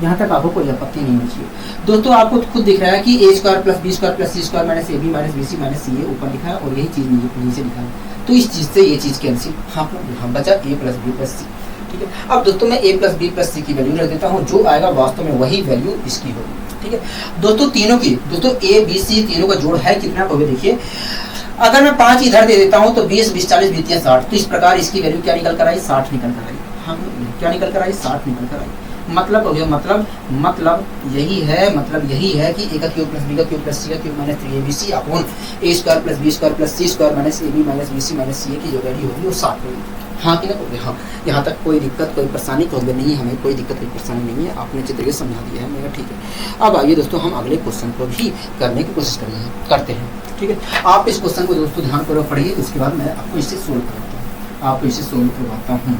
यहाँ तक आपको कोई आपत्ति नहीं होनी चाहिए। दोस्तों आपको खुद दिख रहा है कि a square plus b square plus c square minus ab minus bc minus ca ऊपर लिखा है, और यही चीज़ नीचे लिखा है, तो इस चीज़ से ये चीज़ कैंसिल। हाँ, बचा a plus b plus c। ठीक है, अब दोस्तों मैं a plus b plus c की वैल्यू रख देता हूँ, जो आएगा वास्तव में वही वैल्यू इसकी होगी। ठीक है दोस्तों, दोस्तों a b c तीनों का जोड़ है कितना? तो देखिए, अगर मैं 5 इधर दे देता हूँ तो 20 20 40 20 60, तो इस प्रकार इसकी वैल्यू क्या निकल कर आई? 60 निकल कर आई। हाँ, क्या निकल कर आई? 60 निकल कर आई। मतलब हो गया, मतलब यही है कि a का क्यूब प्लस b का क्यूब प्लस c का cube minus 3abc upon a square plus b square plus c square minus ab minus bc minus ca की जो वैल्यू होगी वो 60 होगी। हाँ कि ना कहोगे हाँ। यहाँ तक कोई दिक्कत कोई परेशानी कहोगे नहीं, हमें कोई दिक्कत कोई परेशानी नहीं है, आपने अच्छे तरीके से समझा दिया है मेरा, ठीक है। अब आइए दोस्तों हम अगले क्वेश्चन को भी करने की कोशिश करते हैं, ठीक है। आप इस क्वेश्चन को दोस्तों ध्यानपूर्वक पढ़िए, उसके बाद मैं आपको इसे सोल्व करवाता हूँ, आपको इसे सोल्व करवाता हूँ,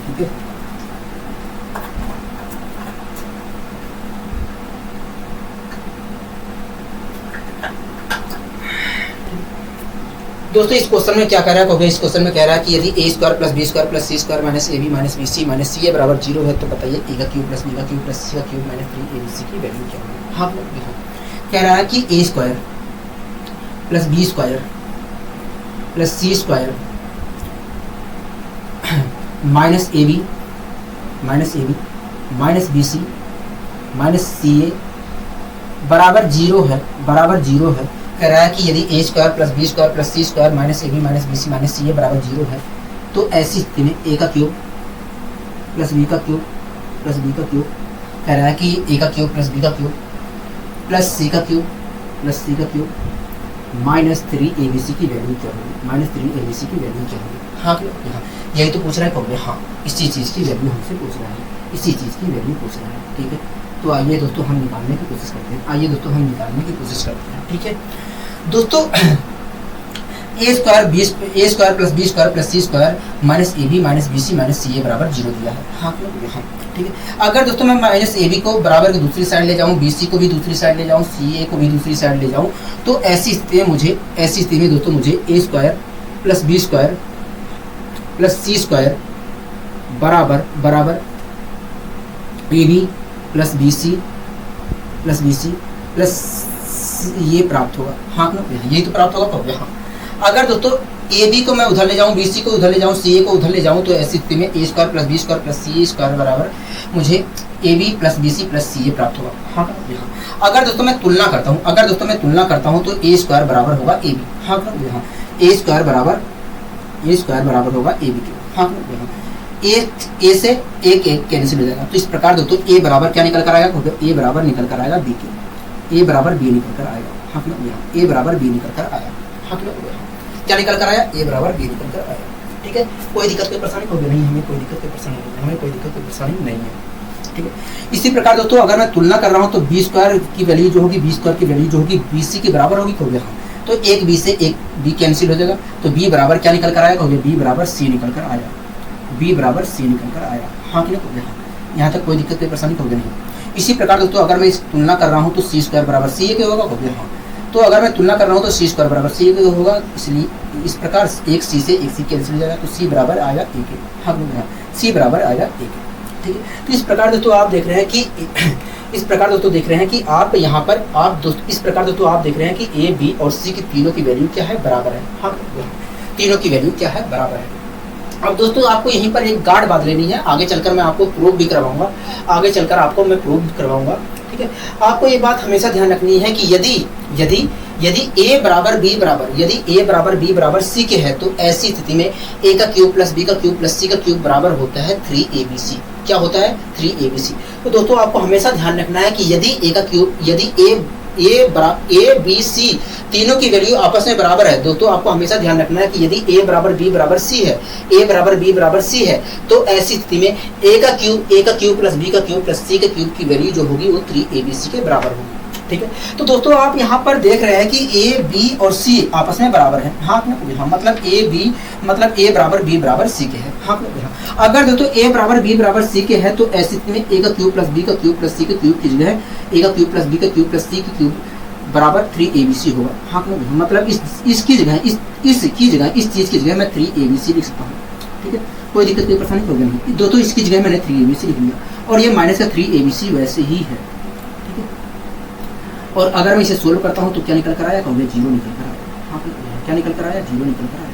ठीक है। दोस्तों इस क्वेश्चन में क्या कह रहा है, इस क्वेश्चन में कह रहा है कि यदि A square plus B square plus C square minus A B minus B C minus C A बराबर 0 है, तो बताइए ए का क्यूब प्लस बी का क्यूब प्लस सी का cube minus 3 A B C की वैल्यू क्या है। हाँ कह रहा है कि A square plus B square plus C square minus A B minus B C minus C A बराबर 0 है, बराबर 0 है। कह रहा है कि यदि A square plus B square plus C square minus A B minus B C minus C A बराबर 0 है, तो ऐसी स्थिति में ए का क्यूब प्लस बी का क्यूब प्लस बी का क्यूब, कह रहा है कि ए का क्यूब प्लस बी का क्यूब प्लस सी का क्यूब प्लस सी का cube minus 3 A B C की वैल्यू क्या होगी, माइनस 3 ए बी सी की वैल्यू क्या होगी। हाँ हाँ यही तो पूछ रहा है कहोगे हाँ, इसी चीज़ की वैल्यू हमसे पूछ रहा है, इसी चीज़ की वैल्यू पूछ रहा है, ठीक है। तो आइए दोस्तों हम निकालने की कोशिश करते हैं, आइए दोस्तों हम निकालने की कोशिश करते हैं, ठीक है। दोस्तों A square plus B square plus C square minus A B minus B C minus C A बराबर 0 दिया है। हाँ हाँ ठीक है। अगर दोस्तों मैं माइनस ए बी को बराबर की दूसरी साइड ले जाऊँ, बी सी को भी दूसरी साइड ले जाऊँ, सी ए को भी दूसरी साइड ले जाऊँ, तो ऐसी स्थिति में दोस्तों मुझे A square plus B square plus C square बराबर A B plus B C plus ये प्राप्त होगा। हाँ ना यही तो प्राप्त होगा कहोगे हाँ। अगर दोस्तों ए बी को मैं उधर ले जाऊँ, बी सी को उधर ले जाऊँ, सी ए को उधर ले जाऊँ, तो ऐसी स्थिति में A square plus B square plus C square बराबर मुझे A B plus B C plus C A प्राप्त होगा। हाँ हाँ। अगर दोस्तों मैं तुलना करता हूँ तो ए स्क्वायर बराबर होगा ए बी। हाँ हाँ ए स्क्वायर बराबर होगा ए बी के। हाँ हाँ ए से एक कैंसिल हो जाएगा, तो इस प्रकार दोस्तों ए बराबर क्या निकल कर आएगा, ए बराबर निकल कर आएगा बी के, ए बराबर बी निकल कर आएगा। हाँ ए बराबर बी निकल कर आया। हाँ क्या निकल कर आया, ए बराबर बी निकल कर आया, ठीक है। कोई दिक्कत कोई परेशानी होगी नहीं, हमें कोई दिक्कत कोई परेशानी नहीं है, ठीक है। इसी प्रकार दोस्तों अगर मैं तुलना कर रहा हूँ तो बी स्क्वायर की वैल्यू जो होगी बी सी के बराबर होगी कहोगे हाँ, तो एक बी से एक बी कैंसिल हो जाएगा, तो बी बराबर क्या निकल कर आया कहोगे, बी बराबर सी निकल कर आया, बी बराबर सी निकल कर आया। हाँ कि नहीं, यहाँ तक कोई दिक्कत कोई परेशानी होगी नहीं। इसी प्रकार दोस्तों अगर मैं इस तुलना कर रहा हूँ तो सी स्क्वायर बराबर सी ए के होगा कहोगे हाँ, तो अगर मैं तुलना कर रहा हूँ तो सी स्क्वायर बराबर सी ए के होगा, इसलिए इस प्रकार एक सी से एक सी कैंसिल हो जाएगा, तो सी बराबर आएगा ए के। हाँ सी बराबर आएगा ए के, ठीक है। तो इस प्रकार दोस्तों आप देख रहे हैं कि आप यहाँ पर इस प्रकार दोस्तों आप देख रहे हैं कि ए बी और सी की तीनों की वैल्यू क्या है, बराबर है। हाँ तीनों की वैल्यू क्या है, बराबर है। अब दोस्तों आपको यहीं पर एक गाढ़ बात लेनी है, आगे चलकर मैं आपको प्रूव भी करवाऊंगा, ठीक है। आपको ये बात हमेशा ध्यान रखनी है कि यदि ए बराबर बी बराबर सी के है, तो ऐसी स्थिति में ए का क्यूब प्लस बी का क्यूब प्लस सी का क्यूब बराबर होता है 3abc। क्या होता है, 3abc। तो दोस्तों आपको हमेशा ध्यान रखना है कि यदि ए बी सी तीनों की वैल्यू आपस में बराबर है, दोस्तों आपको हमेशा ध्यान रखना है कि यदि ए बराबर बी बराबर सी है, तो ऐसी स्थिति में ए का क्यूब प्लस बी का क्यूब प्लस सी के क्यूब की वैल्यू जो होगी वो 3abc के बराबर होगी, ठीक है। तो दोस्तों आप यहाँ पर देख रहे हैं कि ए बी और सी आपस में बराबर है। हाँ मतलब ए बराबर बी बराबर सी के है। हाँ अगर दोस्तों ए बराबर बी बराबर सी के है, तो ऐसी स्थिति में ए का क्यूब प्लस बी का क्यूब प्लस सी के क्यूब की जगह ए का क्यूब प्लस बी का क्यूब प्लस सी के क्यूब बराबर 3abc होगा। हाँ मतलब इसकी जगह इस चीज की जगह मैं 3abc लिख सकता हूँ, ठीक है। कोई दिक्कत कोई परेशानी होगी नहीं। दोस्तों इसकी जगह मैंने 3abc लिख लिया, और ये माइनस का 3abc वैसे ही है, ठीक है। और अगर मैं इसे सोल्व करता हूँ तो क्या निकल कर आया, कहोगे 0 निकल कर आया। हाँ क्या निकल कर आया, 0 निकल कर आया।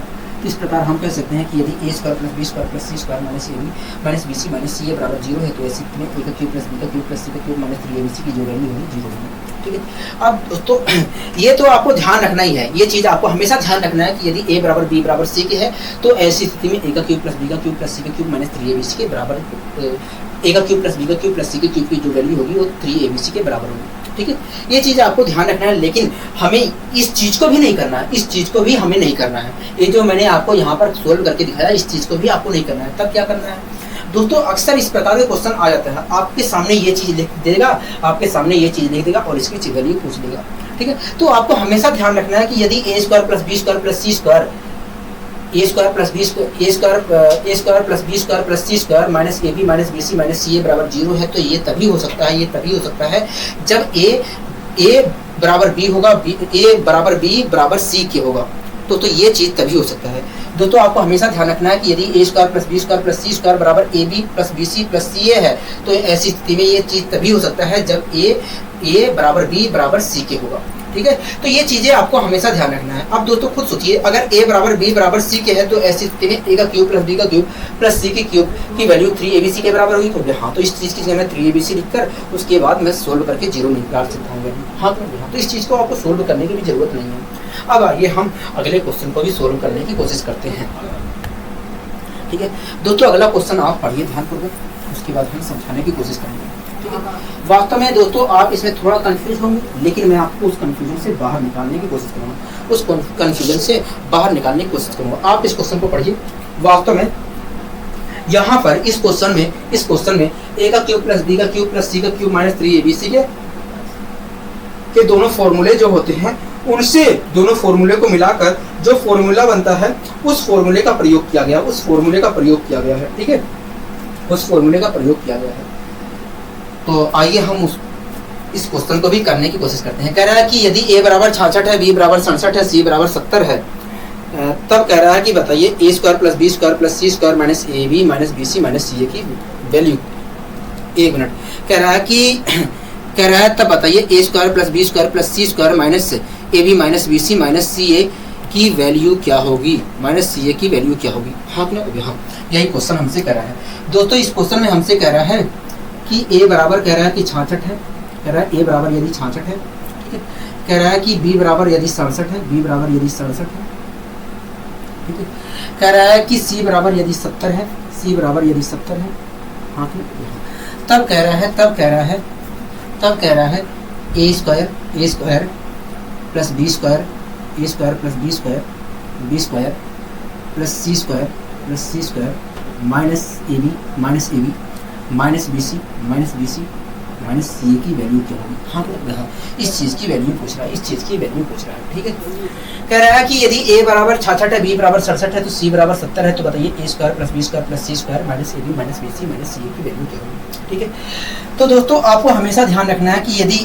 तो इस प्रकार हम कह सकते हैं कि यदि A square plus B square plus C square minus A B minus B C minus C A बराबर 0 है, तो ऐसी में ए का क्यूब प्लस बी का क्यूब प्लस सी का क्यूब माइनस 3abc की जो वैल्यू होगी 0 होगी, ठीक है। अब दोस्तों ये तो आपको ध्यान रखना ही है, ये चीज़ आपको हमेशा ध्यान रखना है कि यदि ए बराबर बी बराबर सी के है, तो ऐसी स्थिति में ए का क्यूब प्लस बी का क्यूब प्लस सी का क्यूब माइनस 3abc के बराबर, ए का क्यूब प्लस बी का क्यूब प्लस सी के क्यूब की जो वैल्यू होगी वो 3abc के बराबर होगी। ठीक है, ये चीज़ आपको ध्यान रखना है। लेकिन हमें इस चीज़ को भी नहीं करना है, इस चीज़ को भी हमें नहीं करना है। ये जो मैंने आपको यहाँ पर सोल्व करके दिखाया, इस चीज़ को भी आपको नहीं करना है। तब क्या करना है दोस्तों, अक्सर इस प्रकार के क्वेश्चन आ जाता है, आपके सामने ये चीज़ लिख देगा, आपके सामने ये चीज़ लिख देगा और इसकी वैल्यू पूछ लेगा। ठीक है, तो आपको हमेशा ध्यान रखना है कि यदि A square plus B square plus C square, A square plus B square, A square plus B square plus C square minus A B minus B C minus C A बराबर 0 है, तो ये तभी हो सकता है, ये तभी हो सकता है जब ए बराबर बी होगा, ए बराबर बी बराबर सी के होगा, तो ये चीज़ तभी हो सकता है। दोस्तों आपको हमेशा ध्यान रखना है कि यदि A square plus B square plus C square बराबर A B plus B C plus C A है, तो ऐसी स्थिति में ये चीज़ तभी हो सकता है जब ए बराबर बी बराबर सी के होगा। ठीक है, तो ये चीजें आपको हमेशा ध्यान रखना है। अब दोस्तों खुद सोचिए, अगर a बराबर b बराबर c के है, तो ऐसी स्थिति में a का क्यूब प्लस b का क्यूब प्लस c के क्यूब की वैल्यू 3abc के बराबर होगी। तो हाँ, तो इस चीज की जगह मैं 3abc लिखकर उसके बाद मैं सोल्व करके 0 निकाल सकता हूँ। हाँ, तो इस चीज को आपको सोल्व करने की भी जरूरत नहीं है। अब आइए हम अगले क्वेश्चन को भी सोल्व करने की कोशिश करते हैं। ठीक है दोस्तों, अगला क्वेश्चन आप पढ़िए ध्यानपूर्वक, उसके बाद हम समझाने की कोशिश करेंगे। वास्तव में दोस्तों आप इसमें थोड़ा कंफ्यूज होंगे, लेकिन मैं आपको उस कंफ्यूजन से बाहर निकालने की कोशिश करूंगा, उस कंफ्यूजन से बाहर निकालने की कोशिश करूंगा। आप इस क्वेश्चन को पढ़िए। वास्तव में यहाँ पर इस क्वेश्चन में a का क्यूब प्लस b का क्यूब प्लस c का क्यूब माइनस 3abc के दोनों फॉर्मूले जो होते हैं, उनसे दोनों फॉर्मूले को मिलाकर जो फॉर्मूला बनता है, उस फॉर्मूले का प्रयोग किया गया, उस फॉर्मूले का प्रयोग किया गया है। ठीक है, उस फॉर्मूले का प्रयोग किया गया है। तो आइए हम इस क्वेश्चन को भी करने की कोशिश करते हैं। कह रहा है कि यदि a बराबर 66 है, b बराबर 67 है, c बराबर 70 है, तब कह रहा है कि बताइए a square plus b square plus c square minus A B minus B C minus C A की वैल्यू। एक मिनट, कह रहा है तब बताइए a square plus b square plus c square minus A B minus B C minus C A की value क्या होगी, माइनस सी ए की वैल्यू क्या होगी। हाँ, यही क्वेश्चन हमसे कह रहा है। दोस्तों इस क्वेश्चन में हमसे कह रहा है कि a बराबर कह रहा है कि 66 है, कह रहा है a बराबर यदि 66 है, ठीक है, कह रहा है कि b बराबर यदि 67 है, b बराबर यदि 67 है, ठीक है, कह रहा है कि c बराबर यदि 70 है, c बराबर यदि 70 है। हाँ, तब कह रहा है a square plus b square, a square plus b square, b square plus c square minus A B minus B C minus C A की वैल्यू क्या होगी। हाँ, इस चीज़ की वैल्यू पूछ रहा है, ठीक है। कह रहा है कि यदि a बराबर 66 है, b बराबर 67 है, तो c बराबर 70 है, तो बताइए a square plus b square plus c square minus A B minus B C minus C A की वैल्यू क्या होगी। ठीक है, तो दोस्तों आपको हमेशा ध्यान रखना है कि यदि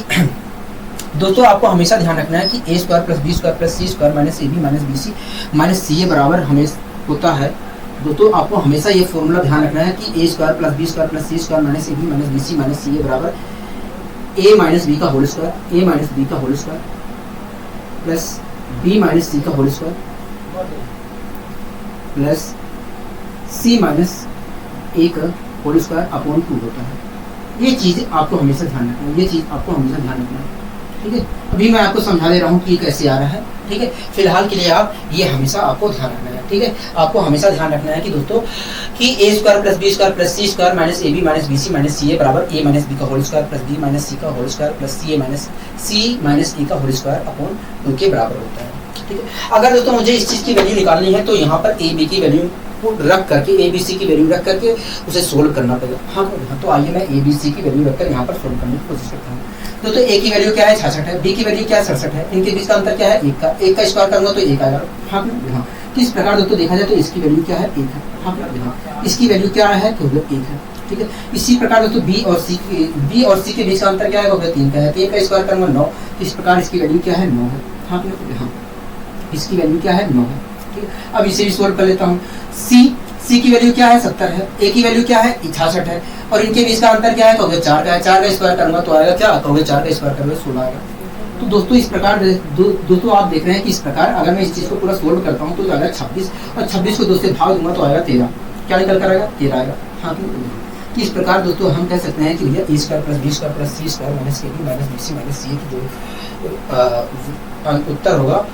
a square plus b square plus c square minus A B minus B C minus C A बराबर हमेशा होता है। दोस्तों आपको हमेशा ये फॉर्मूला ध्यान रखना है कि a square plus b square plus c square minus A B minus B C minus C A बराबर a माइनस बी का whole square plus b minus C का whole square plus c minus a का whole square upon 2 होता है। ये चीज़ आपको हमेशा ध्यान रखना है, ठीक है। अभी मैं आपको समझा दे रहा हूँ कि कैसे आ रहा है, ठीक है। फिलहाल के लिए आप ये हमेशा आपको ध्यान रखना है, ठीक है। आपको हमेशा ध्यान रखना है कि दोस्तों कि a square plus b square plus c square minus A B minus B C minus C A बराबर a माइनस b का whole square plus b minus c का whole square plus c minus e का whole square upon 2 के बराबर होता है, ठीक है। अगर दोस्तों मुझे इस चीज़ की वैल्यू निकालनी है, तो यहाँ पर a b की वैल्यू रख करके a b c की वैल्यू रख करके उसे सोल्व करना पड़ेगा। हाँ, तो आइए मैं a b c की वैल्यू रखकर यहाँ पर सोल्व करने की कोशिश करता हूँ। तो a की वैल्यू क्या है 66 है, b की वैल्यू क्या है 67 है, इनके बीच का अंतर क्या है 1 का स्क्वायर करूंगा तो 1 आएगा। हाँ, तो इस प्रकार दोस्तों देखा जाए तो इसकी वैल्यू क्या है 1 है। हाँ, इसकी वैल्यू क्या है तो 1 है, ठीक है। इसी प्रकार दोस्तों b और c के बीच का अंतर क्या है, 3 का है, 3 का स्क्वायर करूंगा 9, तो इस प्रकार इसकी वैल्यू क्या है 9 है। हाँ, इसकी वैल्यू क्या है 9 है, ठीक है। अब इसे भी सोल्व कर लेता हूँ। c की वैल्यू क्या है 70 है, a की वैल्यू क्या है 66 है, और इनके बीच का अंतर क्या है कहोगे 4 का है, 4 का स्क्वायर करूंगा तो आएगा क्या, कहोगे 4 का स्क्वायर करोगे 16 आएगा। तो दोस्तों इस प्रकार दोस्तों आप देख रहे हैं कि इस प्रकार अगर मैं इस चीज़ को पूरा सोल्व करता हूँ तो आएगा 26, और 26 को 2 से भाग दूंगा तो आएगा 13। क्या निकल कर आएगा 13 आएगा। हाँ, तो इस प्रकार दोस्तों हम कह सकते हैं कि भैया a square plus b square plus c square minus A B minus B C minus C A की जो उत्तर होगा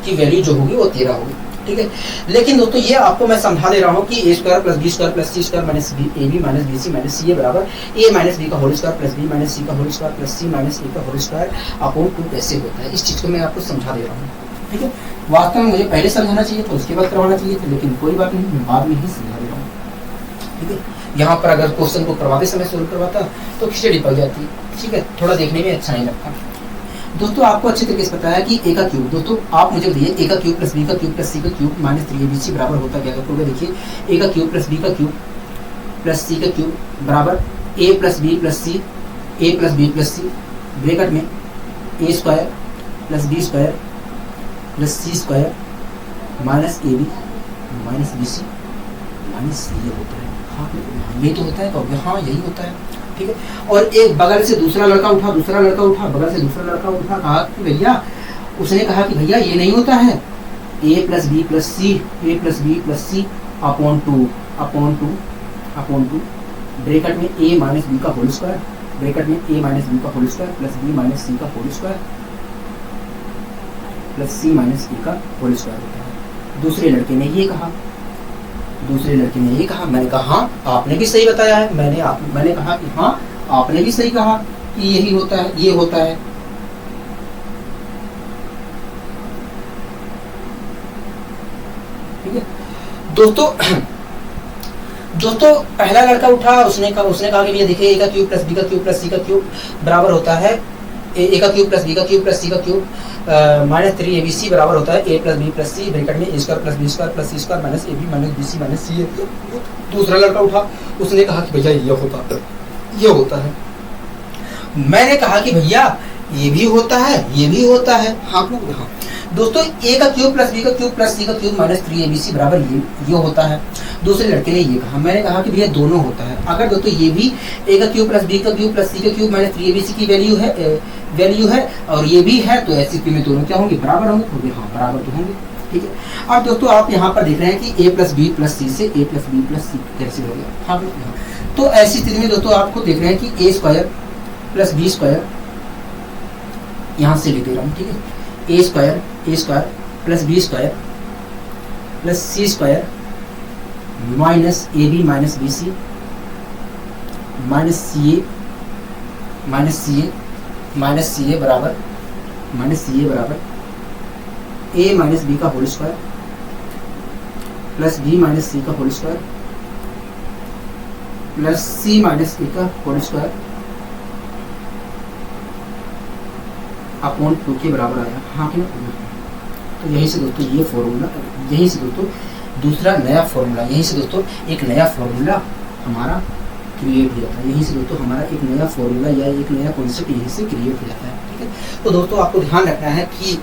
की वैल्यू जो होगी वो 13 होगी। ठीक है। लेकिन दोस्तों ये आपको मैं समझा दे रहा हूँ कि A square plus B square plus C square minus A B minus B C minus C A बराबर ए माइनस बी का whole square plus B minus C का whole square plus C minus A का whole square upon 2 कैसे होता है, इस चीज़ को मैं आपको समझा दे रहा हूँ। ठीक है, वास्तव में मुझे पहले समझाना चाहिए था, उसके बाद करवाना चाहिए था, लेकिन कोई बात नहीं, मैं बाद में ही समझा दे रहा हूँ। ठीक है, यहाँ पर अगर क्वेश्चन को करवाते समय सोल्व करवाता तो खिचड़ी पक जाती। ठीक है, थोड़ा देखने में अच्छा नहीं लगता। दोस्तों आपको अच्छी तरीके से पता है कि ए का क्यूब, दोस्तों आप मुझे बताइए ए का क्यूब प्लस बी का क्यूब प्लस सी का क्यूब माइनस 3abc बराबर होता क्या होगा। देखिए ए का क्यूब प्लस बी का क्यूब प्लस सी का क्यूब बराबर A plus B plus C, A plus B plus C bracket में A square plus B square plus C square minus A B minus B C minus C, ये होता है। हाँ ये तो होता है, कहोगे हाँ यही होता है। ठीक है, और एक बगल से दूसरा लड़का उठा, दूसरा लड़का उठा, बगल से दूसरा लड़का उठा, कहा कि भैया, उसने कहा कि भैया ये नहीं होता है, A plus B plus C, A plus B plus C upon two bracket में ए माइनस बी का होल स्क्वायर, ब्रैकेट में ए माइनस बी का whole square plus B minus C का whole square plus C minus A का whole square होता है। दूसरे लड़के ने ये कहा, मैंने कहा हाँ आपने भी सही बताया है, मैंने कहा कि हाँ आपने भी सही कहा कि यही होता है, ये होता है। ठीक है दोस्तों, पहला लड़का उठा, उसने कहा कि ये देखिए ए का क्यूब प्लस बी का क्यूब प्लस सी का क्यूब बराबर होता है ए का क्यूब प्लस बी का क्यूब प्लस सी का क्यूब माइनस 3abc बराबर होता है A plus B plus C bracket में A square plus B square plus C square minus A B minus B C minus C. दूसरा लड़का उठा, उसने कहा कि भैया ये होता है। मैंने कहा कि भैया ये भी होता है। हाँ दोस्तों ए का क्यूब प्लस बी का क्यूब प्लस सी का क्यूब माइनस 3abc बराबर ये होता है। दूसरे लड़के ने ये कहा, मैंने कहा कि भैया दोनों होता है। अगर दोस्तों ये भी ए का क्यूब प्लस बी का क्यूब प्लस सी का क्यूब माइनस 3abc की वैल्यू है और ये भी है, तो ऐसी स्थिति में दोनों क्या होंगे, बराबर होंगे। हाँ बराबर तो होंगे। ठीक है, अब दोस्तों आप यहाँ पर देख रहे हैं कि ए प्लस बी प्लस सी से ए प्लस बी प्लस सी कैंसिल हो गया। हाँ तो ऐसी स्थिति में दोस्तों आपको देख रहे हैं कि A square plus B square यहाँ से लिख दे रहा हूँ। ठीक है, A square plus B square plus C square minus A B minus B C minus C A बराबर ए माइनस बी का whole square plus B minus C का whole square plus C minus A का whole square upon 2 के बराबर आया। हाँ कि तो यहीं से दोस्तों ये फॉर्मूला, यहीं से दोस्तों दूसरा नया फॉर्मूला, यहीं से दोस्तों एक नया फॉर्मूला हमारा क्रिएट हो जाता है। यहीं से दोस्तों हमारा एक नया फॉर्मूला या एक नया कॉन्सेप्ट यहीं से क्रिएट हो जाता है। ठीक है, तो दोस्तों आपको ध्यान रखना है कि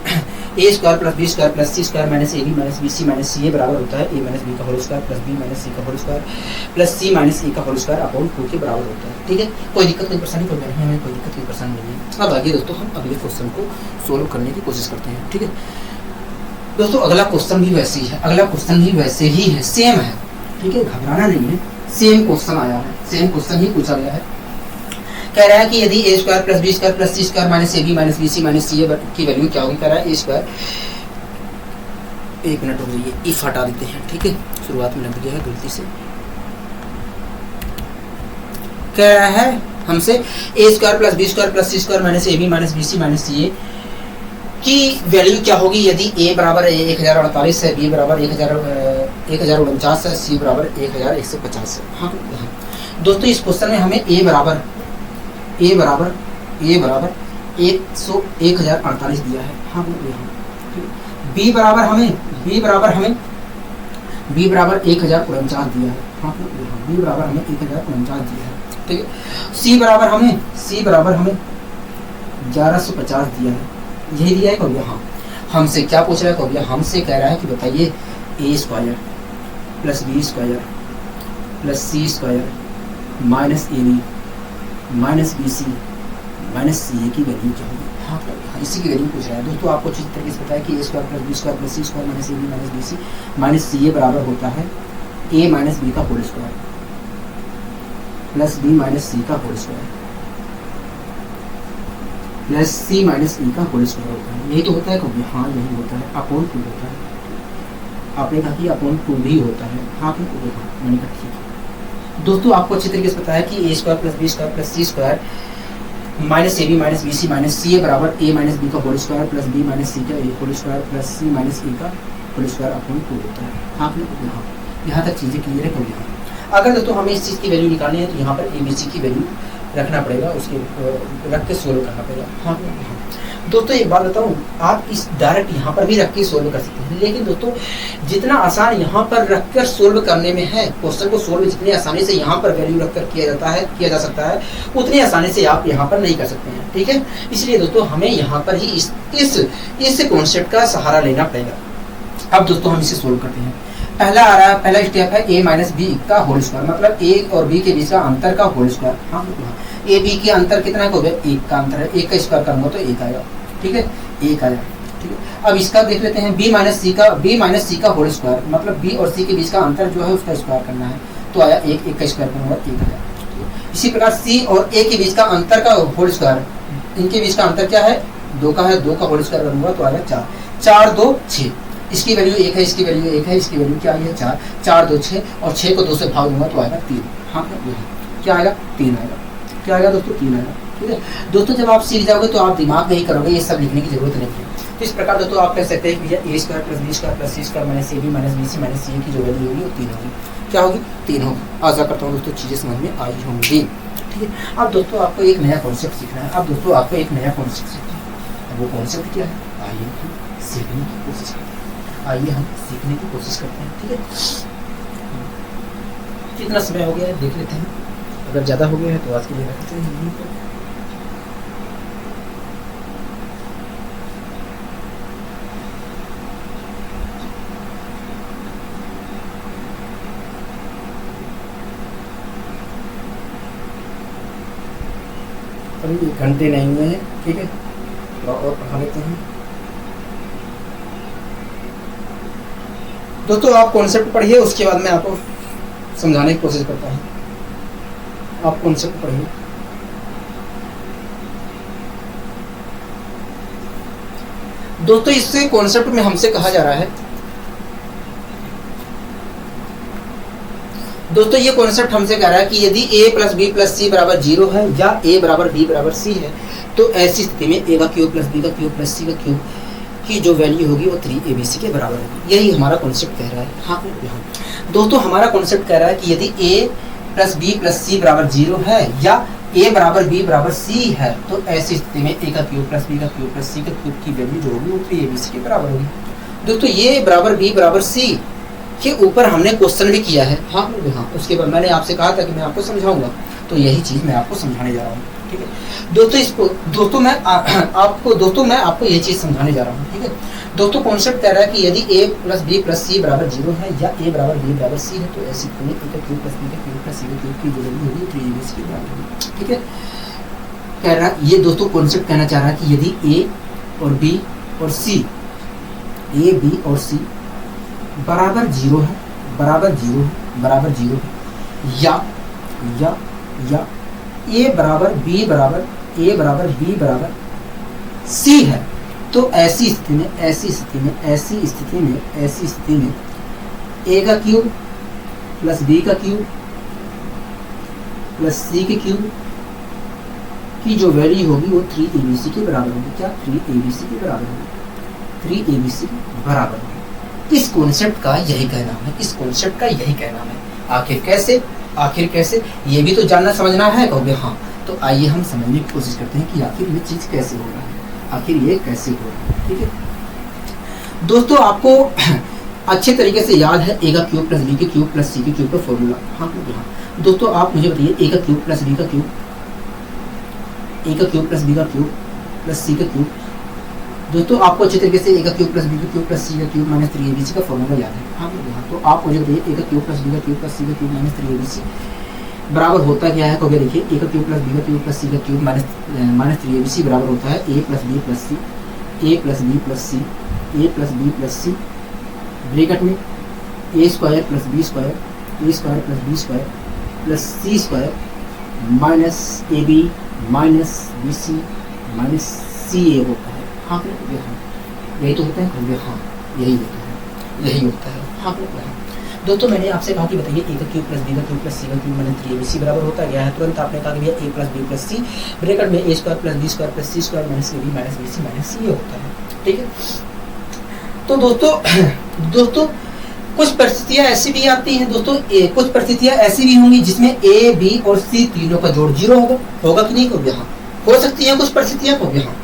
A square plus B square plus C square minus A B minus B C minus C A बराबर होता है ए माइनस बी का whole square plus B minus C का whole square plus C minus A का whole square upon 2 के बराबर होता है। ठीक है, कोई दिक्कत कोई परेशानी कोई नहीं, हमें कोई दिक्कत कोई परेशानी नहीं है। अब आगे दोस्तों हम अगले क्वेश्चन को सोल्व करने की कोशिश करते हैं। ठीक है दोस्तों, अगला क्वेश्चन भी वैसे ही है, सेम है। ठीक है, घबराना नहीं है, सेम क्वेश्चन आया है, सेम क्वेश्चन ही पूछा गया है। कह रहा है कि यदि A square plus B square plus C square minus A B minus B C minus C A की वैल्यू क्या होगी। कह रहा है ए स्क्वायर, एक मिनट हो जाइए, इफ हटा देते हैं। ठीक है, शुरुआत में लग गया है गलती से। कह रहा है हमसे A square plus B square plus C square minus A B minus B C minus C A की वैल्यू क्या होगी यदि ए बराबर 1048 है, बी बराबर 1049 है, सी बराबर 1150 है। हाँ दोस्तों, इस क्वेश्चन में हमें ए बराबर 1048 दिया है। हाँ बी बराबर हमें 1049 दिया है। हाँ बी बराबर हमें 1049 दिया है। ठीक है, सी बराबर हमें 1150 दिया है। यही दिया है कभी। हाँ हमसे क्या पूछ रहा है कभी, हमसे कह रहा है कि बताइए A square plus B square plus C square minus A B minus B C minus C A की वैल्यू क्या होगी। हाँ इसी की वैल्यू पूछ रहा है। दोस्तों आपको अच्छी तरीके से पता है कि A square plus B square plus C square minus A B minus B C minus C A बराबर होता है ए माइनस बी का whole square plus B minus C का whole square plus C minus E का whole square होता है। यही तो होता है कभी। हाँ यही होता है, अपॉन 2 होता है। आपने कहा कि अपॉन 2 भी होता है, हाँ कि हाँ, मैंने कहा ठीक है। दोस्तों आपको अच्छी तरीके से पता है कि A square plus B square plus C square minus A B minus B C minus C A बराबर ए माइनस बी का whole square plus B minus C का A whole square plus C minus A का whole square upon 2 होता है, हाँ कि हाँ। यहाँ तक चीज़ें क्लियर है। कोई यहाँ अगर दोस्तों हमें इस चीज़ की वैल्यू निकालनी है तो यहाँ पर ए बी सी की वैल्यू रखना पड़ेगा, उसके रख के सोल्व करना पड़ेगा, हाँ। दोस्तों एक बात बताऊं, आप इस डायरेक्ट यहाँ पर भी रख के सोल्व कर सकते हैं, लेकिन दोस्तों जितना आसान यहाँ पर रखकर सोल्व करने में है, क्वेश्चन को सोल्व जितनी आसानी से यहाँ पर वैल्यू रखकर किया जा सकता है उतनी आसानी से आप यहाँ पर नहीं कर सकते हैं, ठीक है। इसलिए दोस्तों हमें यहाँ पर ही इस कॉन्सेप्ट का सहारा लेना पड़ेगा। अब दोस्तों हम इसे सोल्व करते हैं। पहला स्टेप है a माइनस बी का होल स्क्वायर, मतलब a और b के बीच का अंतर का होल स्क्वायर, हाँ। a b के अंतर कितना हो गया, 1 का अंतर है, 1 का स्क्वायर करूंगा तो 1 आएगा, ठीक है, 1 आया, ठीक है। अब इसका देख लेते हैं b माइनस सी का होल स्क्वायर, मतलब b और c के बीच का अंतर जो है उसका स्क्वायर करना है, तो आया 1 का स्क्वायर करूंगा 1 आया। इसी प्रकार c और a के बीच का अंतर का होल स्क्वायर, इनके बीच का अंतर क्या है, 2 का है, 2 का होल स्क्वायर करूंगा तो आएगा 4, 4 2 6, इसकी वैल्यू 1 है, इसकी वैल्यू 1 है, इसकी वैल्यू क्या है 4, 4 2 6 और 6 को 2 से भाग दूंगा तो आएगा 3, हाँ क्या आएगा 3 आएगा, क्या आएगा दोस्तों 3 आएगा, ठीक है। दोस्तों जब आप सीख जाओगे तो आप दिमाग नहीं करोगे, ये सब लिखने की जरूरत नहीं है। तो इस प्रकार दोस्तों आप कह सकते हैं कि A square plus B square plus C square minus A B minus B C minus C की जो वैल्यू होगी वो 3 होगी, क्या होगी 3 होगी। आशा करता हूँ दोस्तों चीज़ें समझ में आई होंगी, ठीक है। अब दोस्तों आपको एक नया कॉन्सेप्ट सीखना है, अब दोस्तों आपको एक नया कॉन्सेप्ट सीखना है, अब वो कॉन्सेप्ट क्या है, आइए हम सीखने की कोशिश करते हैं, आइए हम सीखने की कोशिश करते हैं, ठीक है। कितना समय हो गया है देख लेते हैं, अगर ज़्यादा हो गया है तो आज के लिए रखते हैं। अभी 1 घंटे नहीं हुए हैं, ठीक है, और पढ़ा लेते हैं। दोस्तों आप कॉन्सेप्ट पढ़िए, उसके बाद मैं आपको समझाने की कोशिश करता हूँ। आप कॉन्सेप्ट पढ़िए। दोस्तों इससे कॉन्सेप्ट में हमसे कहा जा रहा है, दोस्तों ये कॉन्सेप्ट हमसे कह रहा है कि यदि a प्लस बी प्लस सी बराबर 0 है या a बराबर b बराबर c है, तो ऐसी स्थिति में a का क्यूब प्लस b का क्यूब प्लस c का क्यूब की जो वैल्यू होगी वो 3abc के बराबर होगी। यही हमारा कॉन्सेप्ट कह रहा है, हाँ। दोस्तों हमारा कॉन्सेप्ट कह रहा है कि यदि a प्लस बी प्लस सी बराबर 0 है या a बराबर b बराबर c है, तो ऐसी स्थिति में a का क्यूब प्लस b का क्यूब प्लस c का क्यूब की वैल्यू जो होगी वो 3abc के बराबर होगी। दोस्तों ये बराबर b बराबर c के ऊपर हमने क्वेश्चन भी किया है, हाँ हाँ। उसके बाद मैंने आपसे कहा था कि मैं आपको समझाऊंगा, तो यही चीज़ मैं आपको समझाने जा रहा हूँ, ठीक है। दोस्तों मैं आपको ये चीज़ समझाने जा रहा हूँ, ठीक है। दोस्तों कॉन्सेप्ट कह रहा है कि यदि a प्लस बी प्लस सी बराबर 0 है या a बराबर b बराबर c है, तो ऐसी स्थिति में a का क्यूब प्लस b का क्यूब प्लस c का क्यूब की जो वैल्यू होगी 3abc के बराबर होगी, ठीक है। कह रहा है ये दोस्तों कॉन्सेप्ट कहना चाह रहा है कि यदि a और b और c, a b और c बराबर 0 है, बराबर 0 है, बराबर 0 है, या a बराबर b बराबर c है, तो ऐसी स्थिति में a का क्यूब प्लस b का क्यूब प्लस c के क्यूब की जो वैल्यू होगी वो 3abc के बराबर होगी, क्या 3abc के बराबर होगी, 3abc के बराबर होगी। इस कॉन्सेप्ट का यही कहना है, आखिर कैसे ये भी तो जानना समझना है, कहोगे हाँ। तो आइए हम समझने की कोशिश करते हैं कि आखिर ये चीज कैसे हो रहा है, आखिर ये कैसे हो रहा है, ठीक है। दोस्तों आपको अच्छे तरीके से याद है a का क्यूब प्लस b के क्यूब प्लस c के क्यूब का फॉर्मूला, हाँ हाँ। दोस्तों आप मुझे बताइए a का क्यूब प्लस b का क्यूब, a का क्यूब प्लस b का क्यूब प्लस c का क्यूब। दोस्तों आपको अच्छे तरीके से a का क्यूब प्लस b का क्यूब प्लस c का क्यूब माइनस 3abc का फॉर्मूला याद है, हाँ। तो आप मुझे बताइए a का क्यूब प्लस b का क्यूब प्लस c का क्यूब माइनस 3abc बराबर होता क्या है, कहोगे देखिए a का क्यूब प्लस b का क्यूब प्लस c का क्यूब माइनस 3abc बराबर होता है a plus b plus c, a plus b plus c, a plus b plus c bracket में a square plus b square, a square plus b square plus c square minus ab minus bc minus ca होता है, हाँ। यही तो होता है, हाँ यही होता है। हाँ दोस्तों मैंने आपसे कहा कि बताइए a का क्यूब प्लस b का क्यूब प्लस c का क्यूब माइनस 3abc बराबर होता है क्या है। तुरंत आपने कहा कि भैया a plus b plus c bracket में a square plus b square plus c square minus ab minus bc minus c होता है। ठीक है, तो दोस्तों कुछ परिस्थितियां ऐसी भी आती हैं दोस्तों, कुछ परिस्थितियां ऐसी भी होंगी जिसमें a b और c तीनों का जोड़ 0 होगा कि नहीं होगा, हाँ हो सकती है कुछ परिस्थितियां होगी, हाँ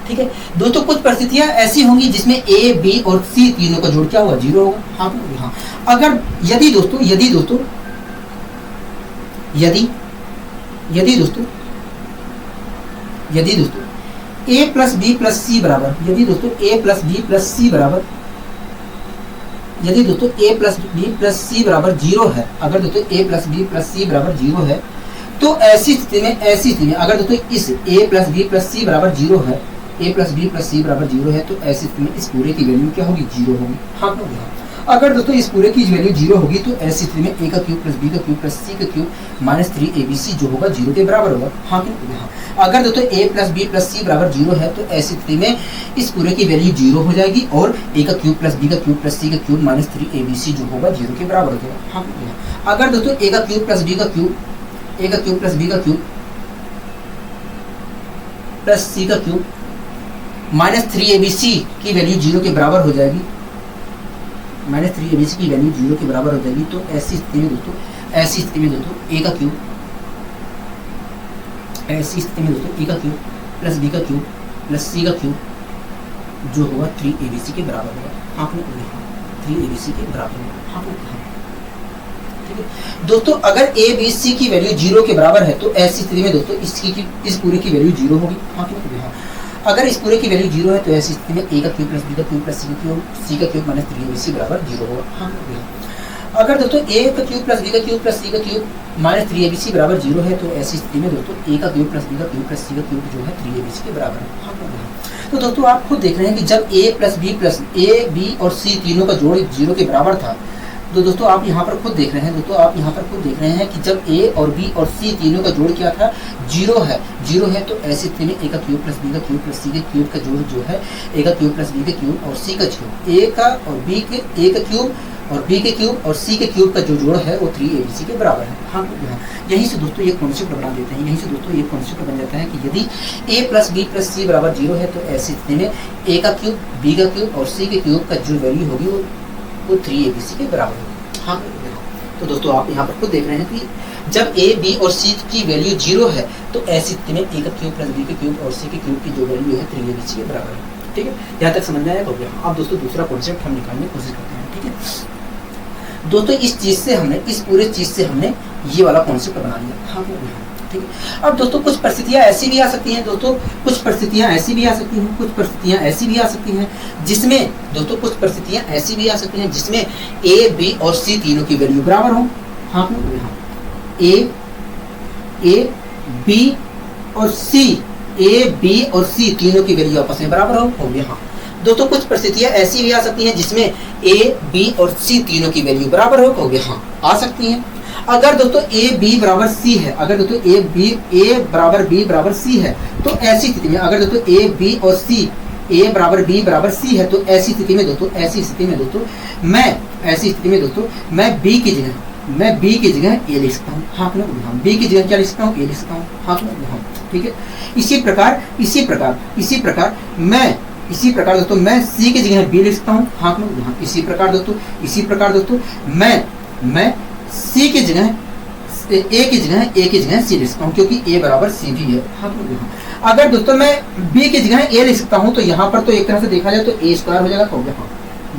ठीक है दोस्तों। कुछ परिस्थितियां ऐसी होंगी जिसमें a b और c तीनों का जोड़ क्या होगा 0 होगा, हाँ हाँ। अगर यदि दोस्तों a plus b plus c बराबर, यदि दोस्तों a plus b plus c बराबर, यदि दोस्तों a plus b plus c बराबर 0 है, अगर दोस्तों a plus b plus c बराबर 0 है, तो ऐसी स्थिति में अगर दोस्तों इस a plus b plus c बराबर 0 है, a plus b plus c बराबर 0 है, तो ऐसी स्थिति में इस पूरे की वैल्यू क्या होगी 0 होगी, हाँ हाँ। अगर दोस्तों इस पूरे की वैल्यू 0 होगी तो ऐसी स्थिति में a का क्यूब प्लस b का क्यूब प्लस c का क्यूब माइनस 3abc जो होगा 0 के बराबर होगा, हाँ हाँ। अगर दोस्तों a plus b plus c बराबर 0 है तो ऐसी स्थिति में इस पूरे की वैल्यू 0 हो जाएगी और a का क्यूब प्लस b का क्यूब प्लस c का क्यूब माइनस 3abc जो होगा 0 के बराबर हो जाएगा, हाँ हाँ। अगर दोस्तों a का क्यूब प्लस b का क्यूब प्लस c का क्यूब माइनस 3abc की वैल्यू 0 के बराबर हो जाएगी, माइनस 3abc की वैल्यू 0 के बराबर हो जाएगी, तो ऐसी स्थिति में दोस्तों a का क्यूब प्लस b का क्यूब प्लस c का क्यूब जो होगा 3abc के बराबर होगा, आपने 3abc के बराबर होगा, हाँ ठीक है दोस्तों। अगर a b c की वैल्यू 0 के बराबर है तो ऐसी स्थिति में दोस्तों इस पूरे की वैल्यू 0 होगी, हाँ अगर इस पूरे की वैल्यू 0 है तो ऐसी स्थिति में a का क्यूब प्लस b का क्यूब प्लस c का क्यूब माइनस 3abc बराबर 0 होगा, हाँ अगर दोस्तों a का क्यूब प्लस b का क्यूब प्लस c का क्यूब माइनस 3abc बराबर 0 है तो ऐसी स्थिति में दोस्तों a का क्यूब प्लस b का क्यूब प्लस c का क्यूब जो है 3abc के बराबर है, हाँ तो दोस्तों आप खुद देख रहे हैं कि जब a b और c तीनों का जोड़ 0 के बराबर था, तो दोस्तों आप यहाँ पर खुद देख रहे हैं कि जब a और b और c तीनों का जोड़ क्या था 0 है, तो ऐसी स्थिति में a का क्यूब प्लस b का क्यूब प्लस c के क्यूब का जोड़ जो है a का क्यूब प्लस b के क्यूब और c का क्यूब a का क्यूब और b के क्यूब और c के क्यूब का जो जोड़ है वो 3abc के बराबर है, हाँ यहीं से दोस्तों ये कॉन्सेप्ट बना देते हैं, यहीं से दोस्तों ये कॉन्सेप्ट बन जाता है कि यदि a plus b plus c बराबर 0 है तो ऐसी स्थिति में a का क्यूब b का क्यूब और c के क्यूब का जो वैल्यू होगी वो 3abc के बराबर होगी, हाँ तो दोस्तों आप यहाँ पर खुद देख रहे हैं कि जब a b और c की वैल्यू 0 है तो ऐसी स्थिति में a का क्यूब प्लस b का क्यूब और c के क्यूब की जो वैल्यू है 3abc के बराबर है, ठीक है यहाँ तक समझ में आया हो गया। अब दोस्तों दूसरा कॉन्सेप्ट हम निकालने की कोशिश करते हैं, ठीक है दोस्तों इस पूरे चीज से हमने ये वाला कॉन्सेप्ट बना लिया, हाँ ठीक है। अब दोस्तों कुछ परिस्थितियां ऐसी भी आ सकती हैं दोस्तों, कुछ परिस्थितियां ऐसी भी आ सकती हैं जिसमें a b और c तीनों की वैल्यू बराबर हो, हाँ a b और c तीनों की वैल्यू आपस में बराबर हो गया, हाँ दोस्तों कुछ परिस्थितियां ऐसी भी आ सकती हैं जिसमें a b और c तीनों की वैल्यू बराबर हो गया, हाँ आ सकती हैं। अगर दोस्तों a b बराबर c है, अगर दोस्तों a बराबर b बराबर c है, तो ऐसी स्थिति में अगर दोस्तों a b और a बराबर b बराबर c है तो ऐसी स्थिति में दोस्तों मैं b की जगह a लिख सकता हूँ, हाँ b की जगह क्या लिख सकता हूँ, a लिख सकता हूँ, हाँ ठीक है। इसी प्रकार दोस्तों मैं c की जगह b लिख सकता हूँ, हाँ इसी प्रकार दोस्तों मैं c की जगह a की जगह c लिख सकता हूँ क्योंकि a बराबर c भी है, हाँ अगर दोस्तों मैं b की जगह a लिख सकता हूँ तो यहाँ पर तो एक तरह से देखा जाए तो a स्क्वायर हो जाएगा, हाँ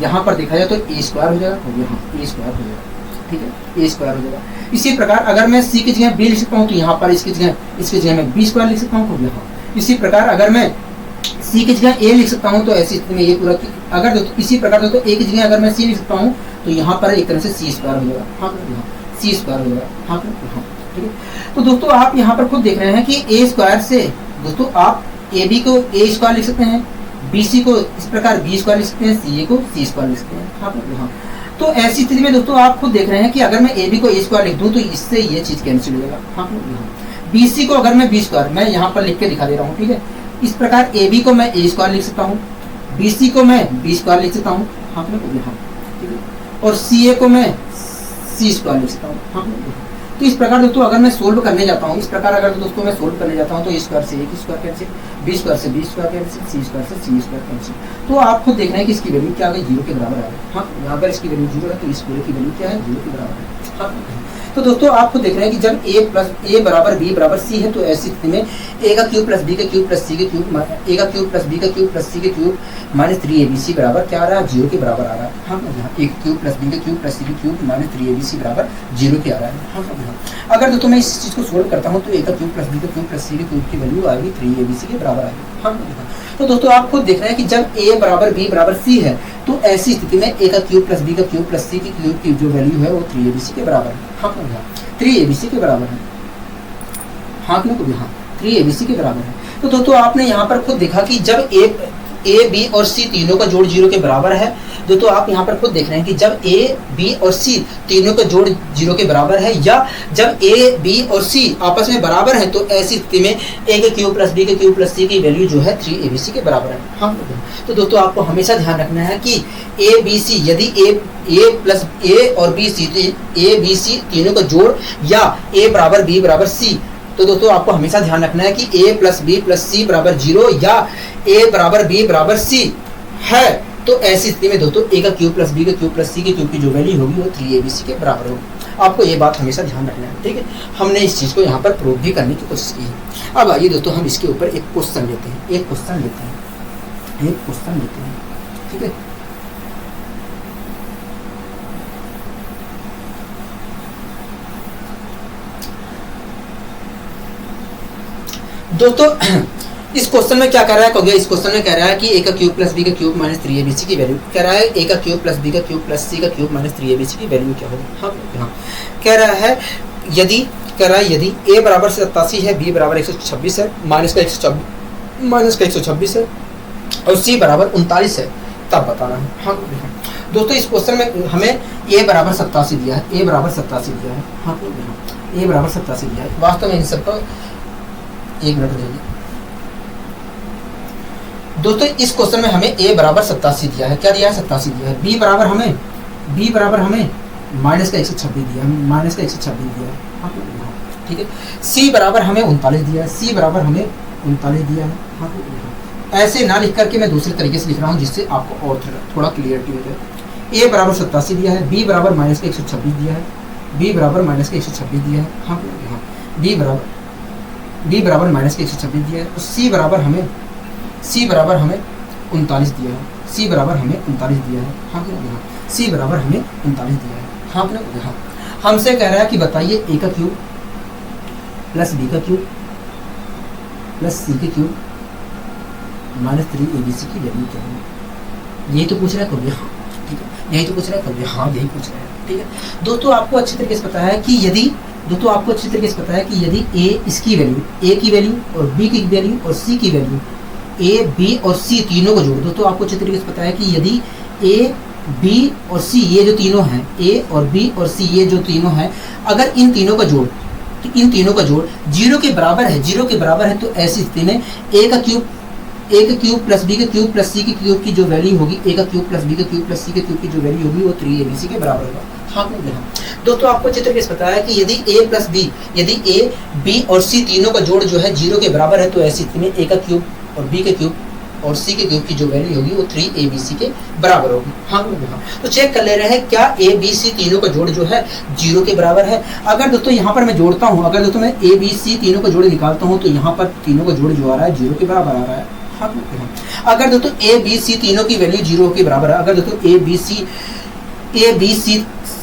यहाँ पर देखा जाए तो a स्क्वायर हो जाएगा, हाँ a स्क्वायर हो जाएगा, ठीक है a स्क्वायर हो जाएगा। इसी प्रकार अगर मैं c की जगह b लिख सकता हूँ तो यहाँ पर इसकी जगह मैं b स्क्वायर लिख सकता हूँ, हाँ इसी प्रकार अगर मैं c की जगह a लिख सकता हूँ तो ऐसी स्थिति में ये पूरा अगर दोस्तों इसी प्रकार दोस्तों a की जगह अगर मैं c लिख सकता हूँ तो यहाँ पर एक तरह से c स्क्वायर हो जाएगा, हाँ c स्क्वायर हो जाएगा, हाँ ठीक है। तो दोस्तों आप यहाँ पर खुद देख रहे हैं कि a स्क्वायर से दोस्तों आप ab को a स्क्वायर लिख सकते हैं, bc को इस प्रकार b स्क्वायर लिख सकते हैं, ca को c स्क्वायर लिख सकते हैं, हाँ तो ऐसी स्थिति में दोस्तों आप खुद देख रहे हैं कि अगर मैं ab को a स्क्वायर लिख दूं तो इससे ये चीज कैंसिल हो जाएगा, हाँ bc को अगर मैं b स्क्वायर मैं यहाँ पर लिख के दिखा दे रहा हूँ, ठीक है इस प्रकार ab को मैं a स्क्वायर लिख सकता हूँ, bc को मैं b स्क्वायर लिख सकता हूँ, हाँ ठीक है और सी ए को मैं सी स्क्वायर लिख सकता हूँ। हाँ, तो इस प्रकार दोस्तों अगर मैं सोल्व करने जाता हूँ, इस प्रकार अगर दोस्तों मैं सोल्व करने जाता हूँ तो ए स्क्वायर से ए स्क्वायर कैंसिल, बी स्क्वायर से बी स्क्वायर कैंसिल, सी स्क्वायर से सी स्क्वायर कैंसिल। तो आपको देखना है कि इसकी वैल्यू क्या आ गई, 0 के बराबर आ गई। हाँ, यहाँ पर इसकी वैल्यू 0 है तो इस पूरे की वैल्यू क्या है, 0 के बराबर है। हाँ, तो दोस्तों आपको देखना है कि जब a बराबर b बराबर c है तो ऐसी स्थिति में a का क्यूब प्लस b का क्यूब प्लस c के क्यूब, a का क्यूब प्लस b का क्यूब प्लस c के क्यूब माइनस 3abc बराबर क्या आ रहा है, 0 के बराबर आ रहा है। हाँ, यहाँ a का क्यूब प्लस b का क्यूब प्लस c के क्यूब माइनस 3abc बराबर 0 के आ रहा है। हाँ, अगर दोस्तों मैं इस चीज को सोल्व करता हूँ तो a का क्यूब प्लस b का क्यूब प्लस c के क्यूब की वैल्यू आएगी 3abc के बराबर आएगी। हाँ, तो दोस्तों आपको देखना है कि जब a बराबर b बराबर c है तो ऐसी स्थिति में a का क्यूब प्लस b का क्यूब प्लस c के क्यूब की जो वैल्यू है वो 3abc के बराबर है। हाँ, 3abc के बराबर है। हाँ, हाँ, 3abc के बराबर है। तो दोस्तों आपने यहाँ पर खुद देखा कि जब a b और c तीनों का जोड़ 0 के बराबर है, दोस्तों आप यहाँ पर खुद देख रहे हैं कि जब a b और c तीनों का जोड़ 0 के बराबर है या जब a b और c आपस में बराबर है तो ऐसी स्थिति में a के क्यूब प्लस b के क्यूब प्लस c की वैल्यू जो है 3abc के बराबर है। हाँ, तो दोस्तों आपको हमेशा ध्यान रखना है कि a b c यदि a प्लस a और b c a b c तीनों का जोड़ या a बराबर b बराबर c, तो दोस्तों आपको हमेशा ध्यान रखना है कि a plus b plus c बराबर 0 या a बराबर b बराबर c है तो ऐसी स्थिति में दोस्तों a का क्यूब प्लस b का क्यूब प्लस c के क्यूब की जो वैल्यू होगी वो 3abc के बराबर होगी। आपको ये बात हमेशा ध्यान रखना है, ठीक है। हमने इस चीज़ को यहाँ पर प्रूव भी करने की कोशिश की है। अब आइए दोस्तों हम इसके ऊपर एक क्वेश्चन लेते हैं, ठीक है। दोस्तों इस क्वेश्चन में क्या कह रहा है, इस क्वेश्चन में कह रहा है कि a का क्यूब प्लस b का क्यूब माइनस 3abc की वैल्यू कह रहा है, a का क्यूब प्लस b का क्यूब प्लस c का क्यूब माइनस 3abc की वैल्यू क्या होगी। हाँ, कह रहा है यदि a बराबर 87 है, b बराबर 126 है, माइनस का 126 है और c बराबर 39 है, तब बताना है। हाँ, दोस्तों इस क्वेश्चन में हमें a बराबर 87 दिया है, a बराबर 87 दिया है। हाँ, a बराबर 87 दिया है। वास्तव में इन सबका एक मिनट देंगे दोस्तों। इस क्वेश्चन में हमें a बराबर 87 दिया है, क्या दिया है, 87 दिया है। b बराबर हमें माइनस का 126 दिया है, माइनस का 126 दिया है। ठीक है। c बराबर हमें 39 दिया है, c बराबर हमें 39 दिया है। ऐसे ना लिख करके मैं दूसरे तरीके से लिख रहा हूँ जिससे आपको और थोड़ा क्लियरिटी हो जाए। a बराबर 87 दिया है, b बराबर माइनस का 126 दिया है, b बराबर माइनस का 126 दिया है। हाँ, b बराबर माइनस का 126 दिया है। c बराबर हमें 39 दिया है, c बराबर हमें 39 दिया है। हाँ, c बराबर हमें 39 दिया है। हाँ, यहाँ हमसे कह रहा है कि बताइए a का क्यूब प्लस b का क्यूब प्लस c के क्यूब माइनस 3abc की वैल्यू क्या है। यही तो पूछ रहा है कभी। हाँ, ठीक है, यही तो पूछ रहा है कभी। हाँ, यही पूछ रहा है। ठीक है दोस्तों, आपको अच्छी तरीके से पता है कि यदि a इसकी वैल्यू, a की वैल्यू और b की वैल्यू और c की वैल्यू, a b और c तीनों को जोड़ दो तो आपको अच्छी तरीके से पता है कि यदि a b और c ये जो तीनों हैं, a और b और c ये जो तीनों हैं, अगर इन तीनों का जोड़ 0 के बराबर है तो ऐसी स्थिति में a का क्यूब प्लस b का क्यूब प्लस c के क्यूब की जो वैल्यू होगी, a का क्यूब प्लस b का क्यूब प्लस c के क्यूब की जो वैल्यू होगी वो 3abc के बराबर होगा। हाँ, दोस्तों आपको अच्छे तरीके से पता है कि यदि a b और c तीनों का जोड़ जो है 0 के बराबर है तो ऐसी स्थिति में a का क्यूब और b का क्यूब और c के क्यूब की जो वैल्यू होगी वो 3abc के बराबर होगी। हाँ, तो चेक कर ले रहे हैं क्या a b c तीनों का जोड़ जो है 0 के बराबर है। अगर दोस्तों यहाँ पर मैं जोड़ता हूँ, अगर दोस्तों मैं a b c तीनों का जोड़ निकालता हूँ तो यहाँ पर तीनों का जोड़ जो आ रहा है 0 के बराबर आ रहा है। हाँ, अगर दोस्तों a b c तीनों की वैल्यू 0 के बराबर है, अगर दोस्तों a b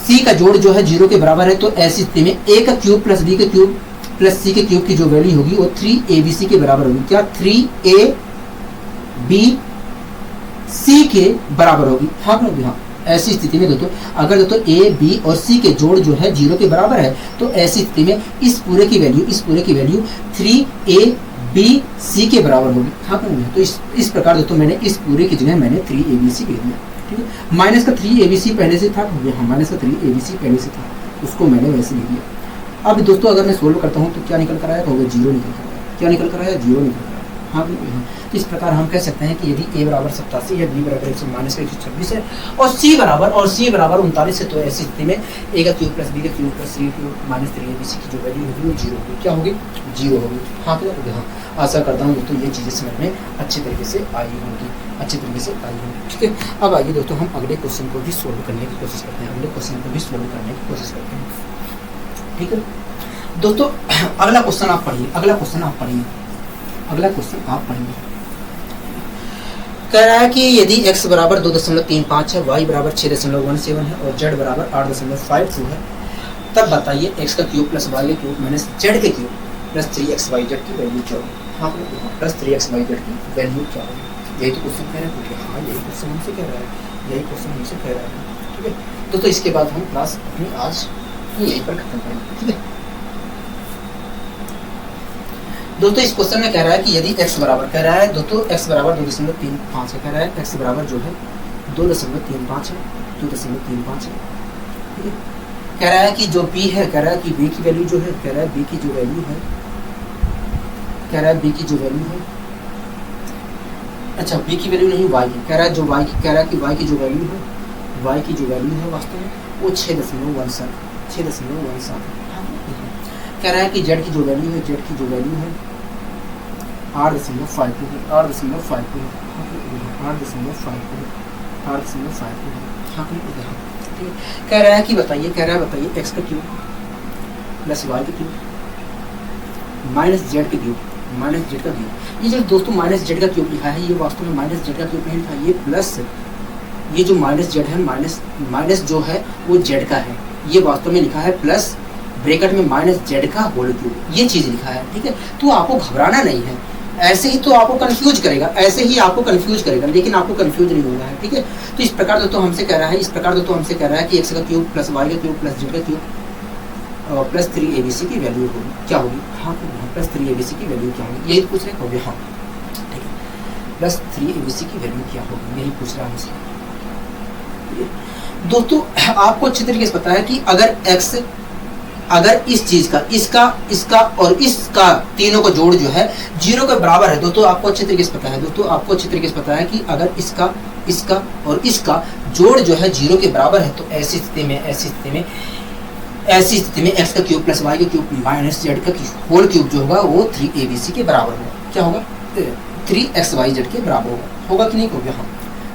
c का जोड़ जो है 0 के बराबर है तो ऐसी स्थिति में a का क्यूब प्लस b का क्यूब प्लस c के क्यूब की जो वैल्यू होगी वो 3abc के बराबर होगी। क्या 3abc के बराबर होगी। हाँ, हाँ, ऐसी स्थिति में दोस्तों अगर दोस्तों a b और c के जोड़ जो है 0 के बराबर है तो ऐसी स्थिति में इस पूरे की वैल्यू 3abc के बराबर होगी। हाँ, तो इस प्रकार दोस्तों मैंने इस पूरे की जगह मैंने 3abc लिख दिया। ठीक है, माइनस का 3abc पहले से था, माइनस का 3abc पहले से था, उसको मैंने वैसे लिख दिया। अब दोस्तों अगर मैं सोल्व करता हूँ तो क्या निकल कर आया, 0 निकल कर आया। क्या निकल कर आया, 0 निकल कर आया। हाँ तो इस प्रकार हम कह सकते हैं कि यदि a बराबर 87 है, b बराबर 126 है और c बराबर 39 है, तो ऐसी स्थिति में a का क्यूब प्लस b का cube plus 3 cube minus 3abc की जो वैल्यू होगी वो 0 होगी। क्या होगी? 0 होगी। हाँ क्लियर? हाँ, आशा करता हूँ दोस्तों ये चीज़ें समझ में अच्छे तरीके से आई होंगी, ठीक है। अब आइए दोस्तों हम अगले क्वेश्चन को भी सोल्व करने की कोशिश करते हैं, ठीक है दोस्तों। अगला क्वेश्चन आप पढ़िए, कह रहा है कि यदि x बराबर 2.35 है, y बराबर 6.17 है और z बराबर 8.52 है, तब बताइए x का क्यूब प्लस y का क्यूब माइनस z के क्यूब प्लस 3xyz की वैल्यू क्या होगी? हाँ प्लस 3xyz की वैल्यू क्या होगी? यही तो क्वेश्चन कह रहे हैं। हाँ यही क्वेश्चन हमसे कह रहा है, ठीक है दोस्तों। इसके बाद हम क्लास अपनी आज यहीं पर खत्म करेंगे, ठीक है दोस्तों। इस क्वेश्चन में कह रहा है कि यदि x बराबर कह रहा है दोस्तों x बराबर 2.35 है, कह रहा है x बराबर जो है 2.35 है, ठीक है। कह रहा है कि जो b है, कह रहा है कि b की वैल्यू जो है, कह रहा है b की जो वैल्यू है, अच्छा b की वैल्यू नहीं y की, कह रहा है जो y की, कह रहा है कि y की जो वैल्यू है वास्तव में वो 6.17 कह रहा है कि z की जो वैल्यू है 8.52 है, 8.52 कह रहा है कि बताइए x का क्यूब प्लस y का क्यूब माइनस z का क्यूब। ये जो दोस्तों माइनस z का क्यूब लिखा है, ये वास्तव में माइनस z का क्यूब नहीं लिखा, ये प्लस, ये जो माइनस z है, माइनस जो है वो z का है, ये वास्तव में लिखा है प्लस ब्रैकेट में माइनस z का होल क्यूब, ये चीज़ लिखा है, ठीक है। तो आपको घबराना नहीं है, ऐसे ही तो आपको कंफ्यूज करेगा, लेकिन आपको कंफ्यूज नहीं होना है, ठीक है। तो इस प्रकार दोस्तों हमसे कह रहा है कि x का क्यूब प्लस y का क्यूब प्लस z का क्यूब प्लस 3abc की वैल्यू होगी, क्या होगी? हाँ प्लस 3abc की वैल्यू क्या होगी, यही पूछ रहे होगे। हाँ ठीक है, प्लस 3abc की वैल्यू क्या होगी, यही पूछ रहा है हमसे दोस्तों। आपको अच्छी तरीके से पता है कि अगर इस चीज का, इसका और इसका तीनों का जोड़ जो है 0 के बराबर है दोस्तों, आपको अच्छे तरीके से पता है कि अगर इसका और इसका जोड़ जो है 0 के बराबर है, तो ऐसी स्थिति में x का क्यूब प्लस y का क्यूब माइनस z का होल क्यूब जो होगा वो 3abc के बराबर होगा। क्या होगा? 3xyz के बराबर होगा कि नहीं होगा? हाँ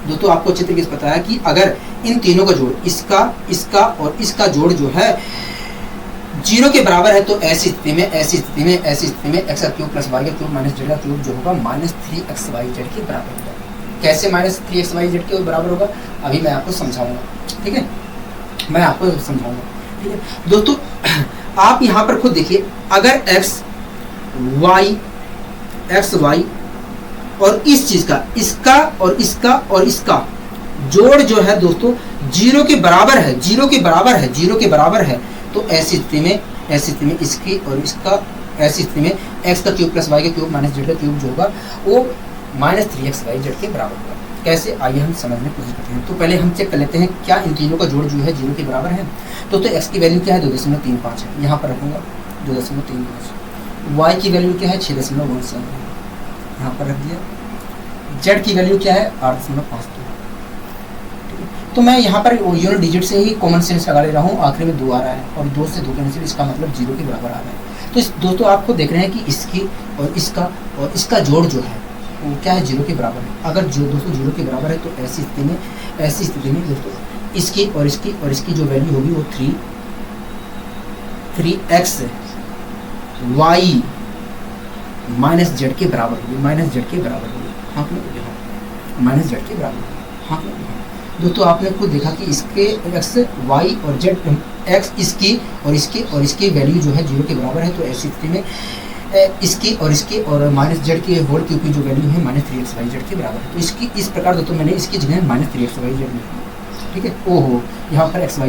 दोस्तों, आपको अच्छे तरीके से पता है कि अगर इन तीनों का जोड़, इसका और इसका जोड़ जो है 0 के बराबर है, तो ऐसी स्थिति में x का क्यूब प्लस y का क्यूब माइनस z का क्यूब जो होगा माइनस 3xyz के बराबर होगा। कैसे माइनस 3xyz के बराबर होगा, अभी मैं आपको समझाऊंगा, ठीक है, ठीक है दोस्तों। आप यहाँ पर खुद देखिए, अगर x y और इस चीज का, इसका और इसका जोड़ जो है दोस्तों 0 के बराबर है, तो ऐसी स्थिति में इसकी और इसका, ऐसी स्थिति में x का क्यूब प्लस y का क्यूब माइनस z का क्यूब जो होगा वो माइनस 3xyz के बराबर होगा। कैसे, आइए हम समझने की कोशिश करते हैं। तो पहले हम चेक कर लेते हैं क्या इन तीनों का जोड़ जो है 0 के बराबर है। तो x की वैल्यू क्या है 2.35 है, यहाँ पर रखूँगा 2.35। y की वैल्यू क्या है 6.17, यहाँ पर रख दिया। z की वैल्यू क्या है 8.52। तो मैं यहाँ पर यूनिट डिजिट से ही कॉमन सेंस लगा ले रहा हूँ, आखिर में 2 आ रहा है और 2 से 2 कैंसिल, इसका मतलब 0 के बराबर आ रहा है। तो दोस्तों आपको देख रहे हैं कि इसकी और इसका जोड़ जो है वो क्या है 0 के बराबर है। अगर दोस्तों 0 के बराबर है, तो ऐसी स्थिति में दोस्तों इसकी और इसकी जो वैल्यू होगी वो 3xy माइनस z के बराबर होगी, हाँ माइनस z के बराबर होगी। हाँ दोस्तों आपने खुद देखा कि इसके x y और z, x इसकी और इसकी वैल्यू जो है 0 के बराबर है, तो ऐसी स्थिति में इसकी और माइनस z के होल क्यूब की जो वैल्यू है माइनस 3xyz के बराबर है। तो इस प्रकार दोस्तों मैंने इसकी जगह माइनस 3xyz लिखा, ठीक है। ओहो, यहाँ पर xyz था,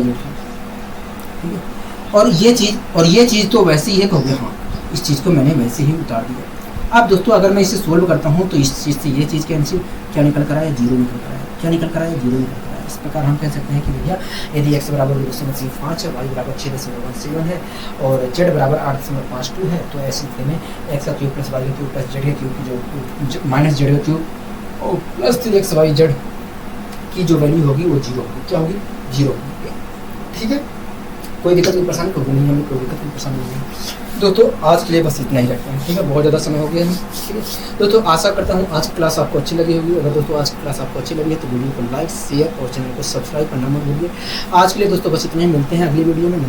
ठीक है। और ये चीज़ तो वैसे ही है, कहोगे हाँ इस चीज़ को मैंने वैसे ही उतार दिया। अब दोस्तों अगर मैं इसे सोल्व करता हूँ तो इस चीज़ से ये चीज़ क्या निकल कर आया, 0 निकल कर आया। क्या निकल कर आया? 0 निकल कर आया। इस प्रकार हम कह सकते हैं कि भैया यदि x बराबर 2.5 है, y बराबर 6.17 है और z बराबर 8.52 है, तो ऐसी स्थिति में x का क्यूब प्लस y का क्यूब प्लस z का क्यूब की जो माइनस z का क्यूब और प्लस 3xyz की जो वैल्यू होगी वो 0 होगी। क्या होगी? 0 होगी। ठीक है, कोई दिक्कत की परेशानी होगी नहीं, हमें कोई दिक्कत की परेशानी नहीं है। दोस्तों आज के लिए बस इतना ही रखते हैं। ठीक है, बहुत ज़्यादा समय हो गया है। ठीक है दोस्तों, आशा करता हूँ आज की क्लास आपको अच्छी लगी होगी। अगर दोस्तों आज की क्लास आपको अच्छी लगी है तो वीडियो को लाइक शेयर और चैनल को सब्सक्राइब करना मत भूलिए। आज के लिए दोस्तों बस इतना ही, मिलते हैं अगली वीडियो में।